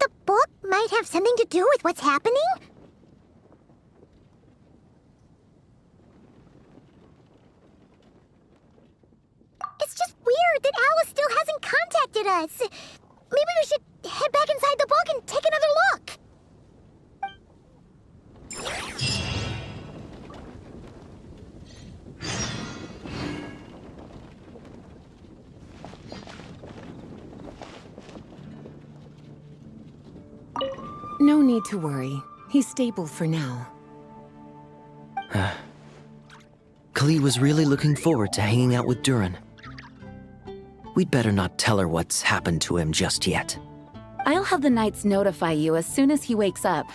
the book might have something to do with what's happening? It's just weird that Alice still hasn't contacted us. Maybe we should head back inside the book and No need to worry. He's stable for now. Kali was really looking forward to hanging out with Durin. We'd better not tell her what's happened to him just yet. I'll have the Knights notify you as soon as he wakes up.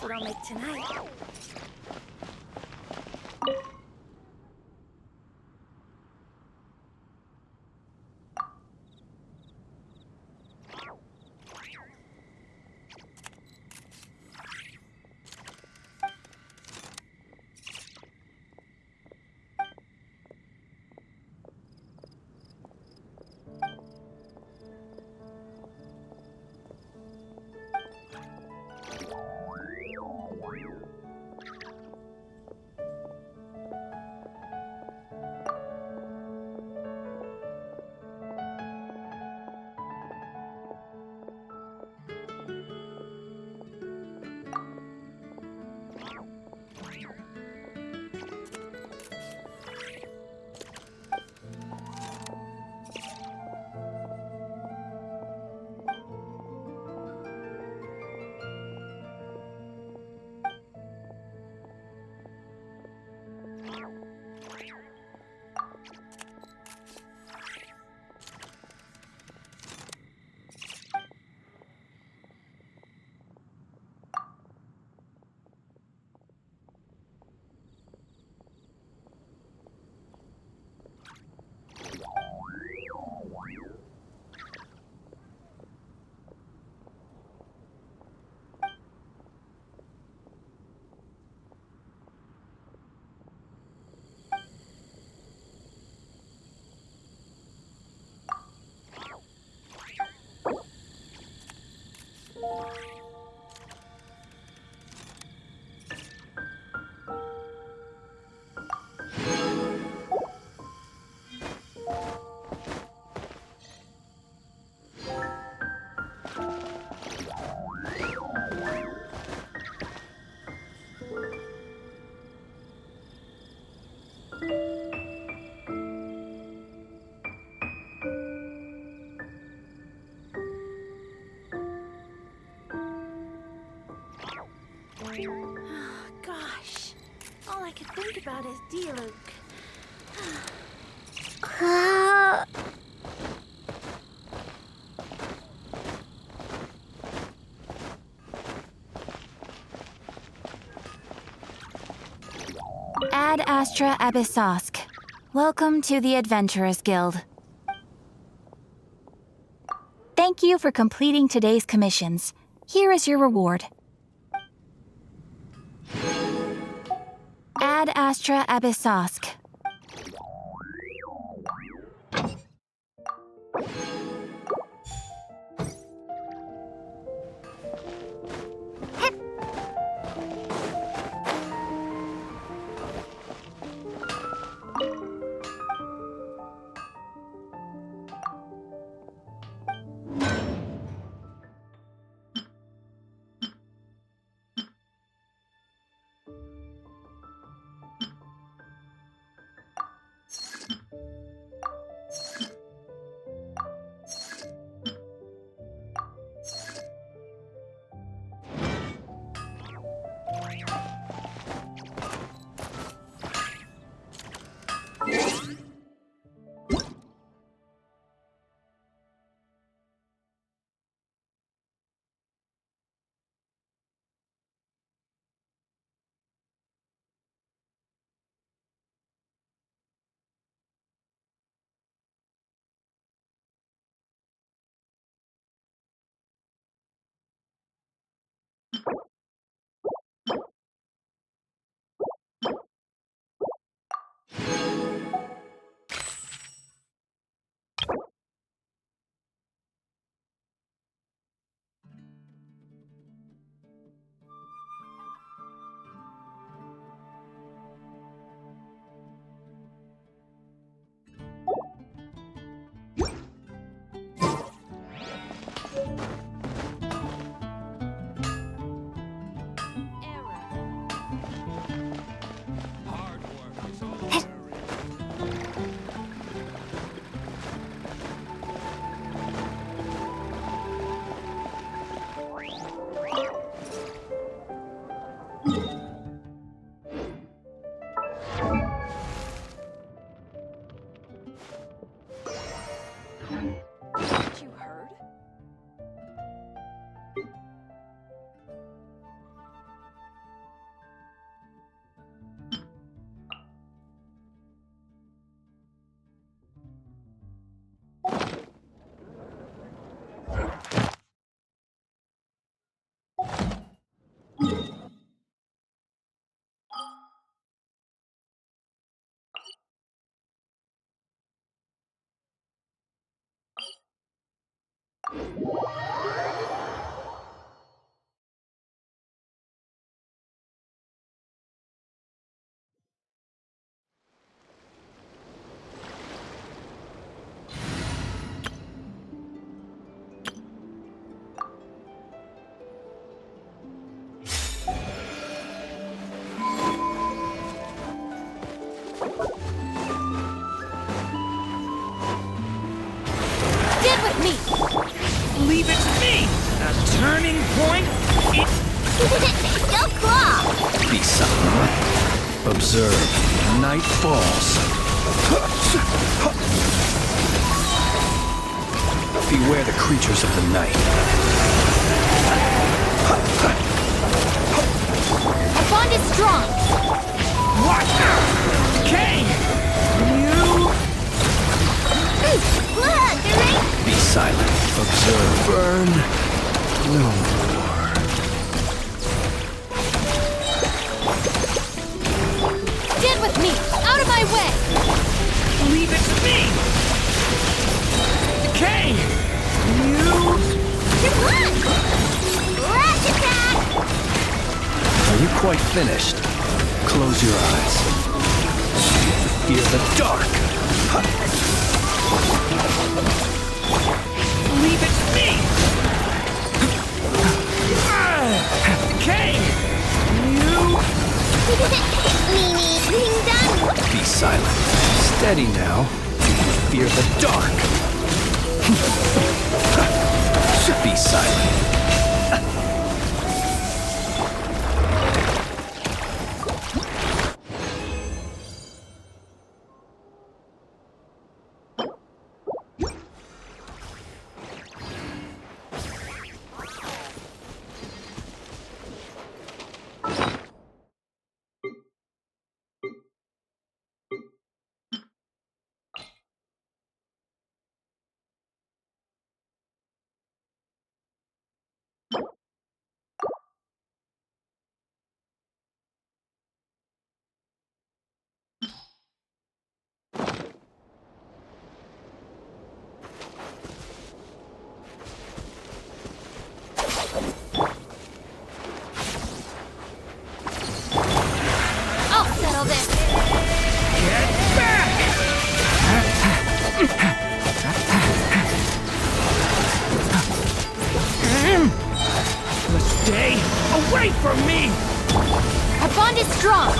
What I'll make tonight. Gosh, all I can think about is Nilou. Ad Astra Abyssosk. Welcome to the Adventurers Guild. Thank you for completing today's commissions. Here is your reward. Ad Astra Abyssosk. Leave it to me! A turning point? Go claw! Be silent. Observe. Night falls. Beware the creatures of the night. Our bond is strong. What? Kaeya! Look, Durin! Be silent. Observe. Burn. No more. Get with me! Out of my way! Leave it to me! Kaeya! Come on! Rush attack! Are you quite finished? Close your eyes. Fear the dark. Leave it to me! Kaeya! Anything done? Be silent. Steady now. Fear the dark. Be silent. Away from me! Our bond is strong.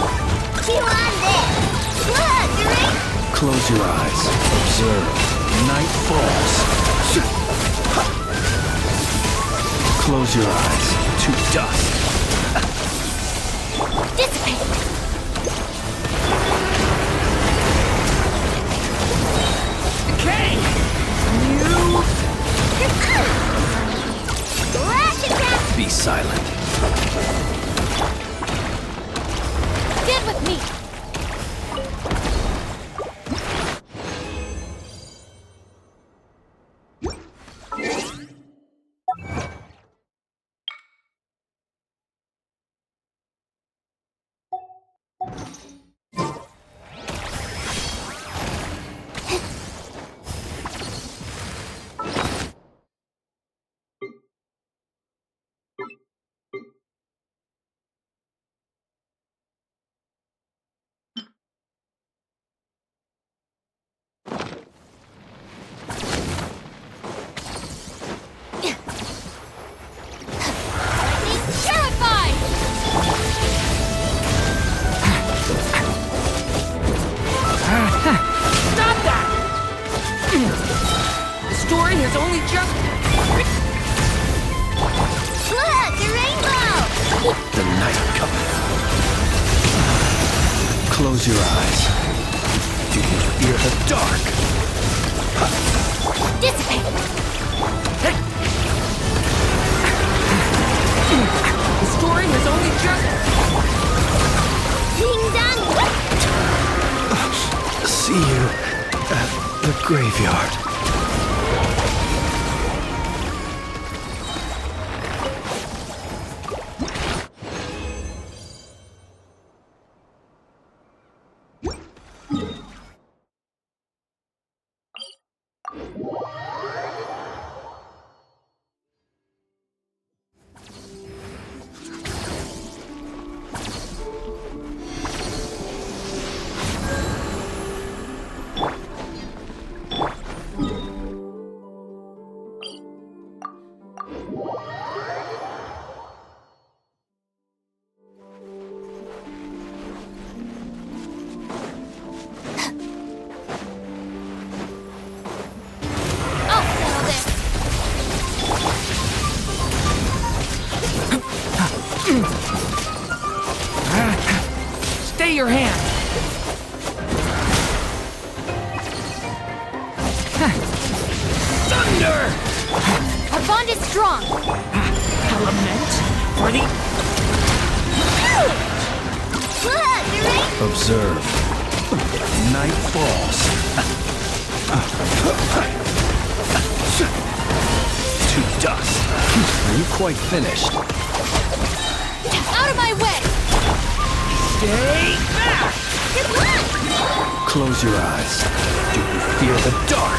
Chew on this. Look, Durin. Close your eyes. Observe. Night falls. Close your eyes. To dust. Dissipate. Okay! You... Lash attack. Be silent. Stand with me. Stop that! The story has only just... Look, the rainbow. The night cometh. Close your eyes. Do you fear the dark? Dissipate. The story has only just... Ding dong. See you at the graveyard. Stay your hand! Thunder! Our bond is strong. Element for the... Look, the rain. Observe. Night falls. To dust. Are you quite finished? Out of my way. Stay back! Good luck. Close your eyes. Do you fear the dark?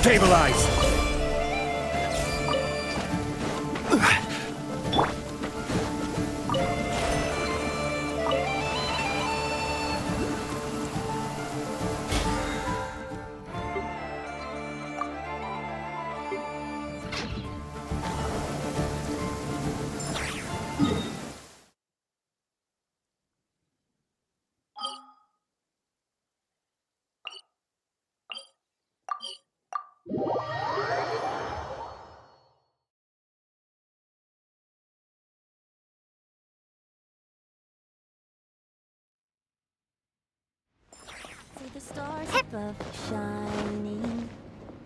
Stabilize! See the stars above shining,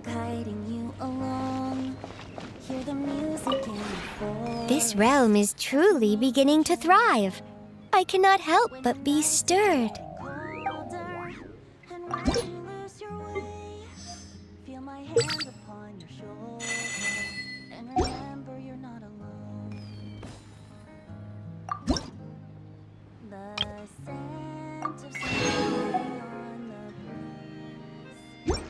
guiding you along. Hear the music in the voice. This realm is truly beginning to thrive. I cannot help but be stirred. Feel my hands upon your shoulder, and remember you're not alone. The scent of spring on the breeze.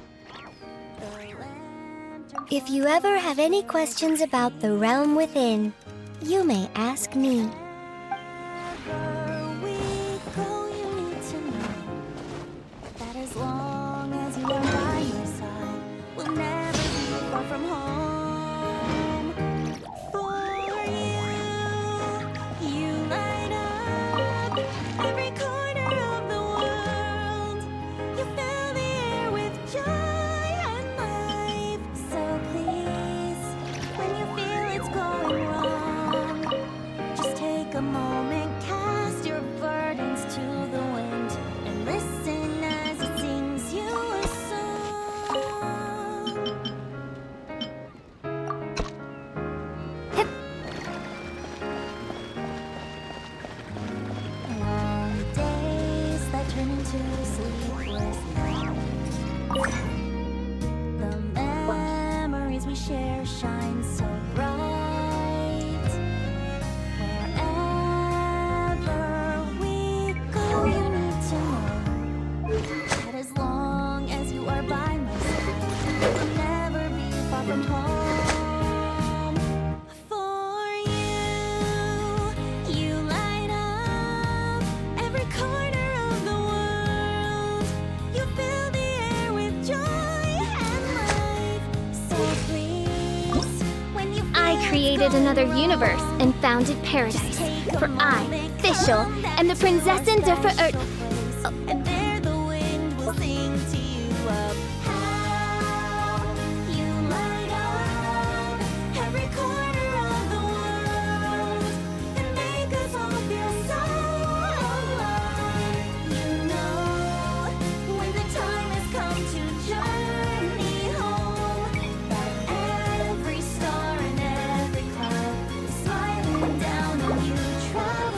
The lantern. If you ever have any questions about the realm within, you may ask me. Wherever we go, you need to know that as long as you are by my side, we'll never be far from home. For you light up every corner of the world. You fill the air with joy and life. So please, when you feel it's going wrong, just take a moment, cast your burdens to the wind, and listen as it sings you a song. Long days that turn into sleepless nights. The memories we share shine so bright. Wherever we go, you need to know that as long as you are by my side, we'll never be far from home. For you light up every corner of the world. You fill the air with joy and life. So please, when you I created another universe and founded paradise. For I, Fischl, am the Prinzessin der Verirrten. and there the wind will sing to you of how you light up every corner of the world and make us all feel so alive. You know, when the time has come to journey home, that every star and every cloud is smiling down on you, traveler.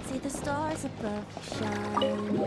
See the stars above shining,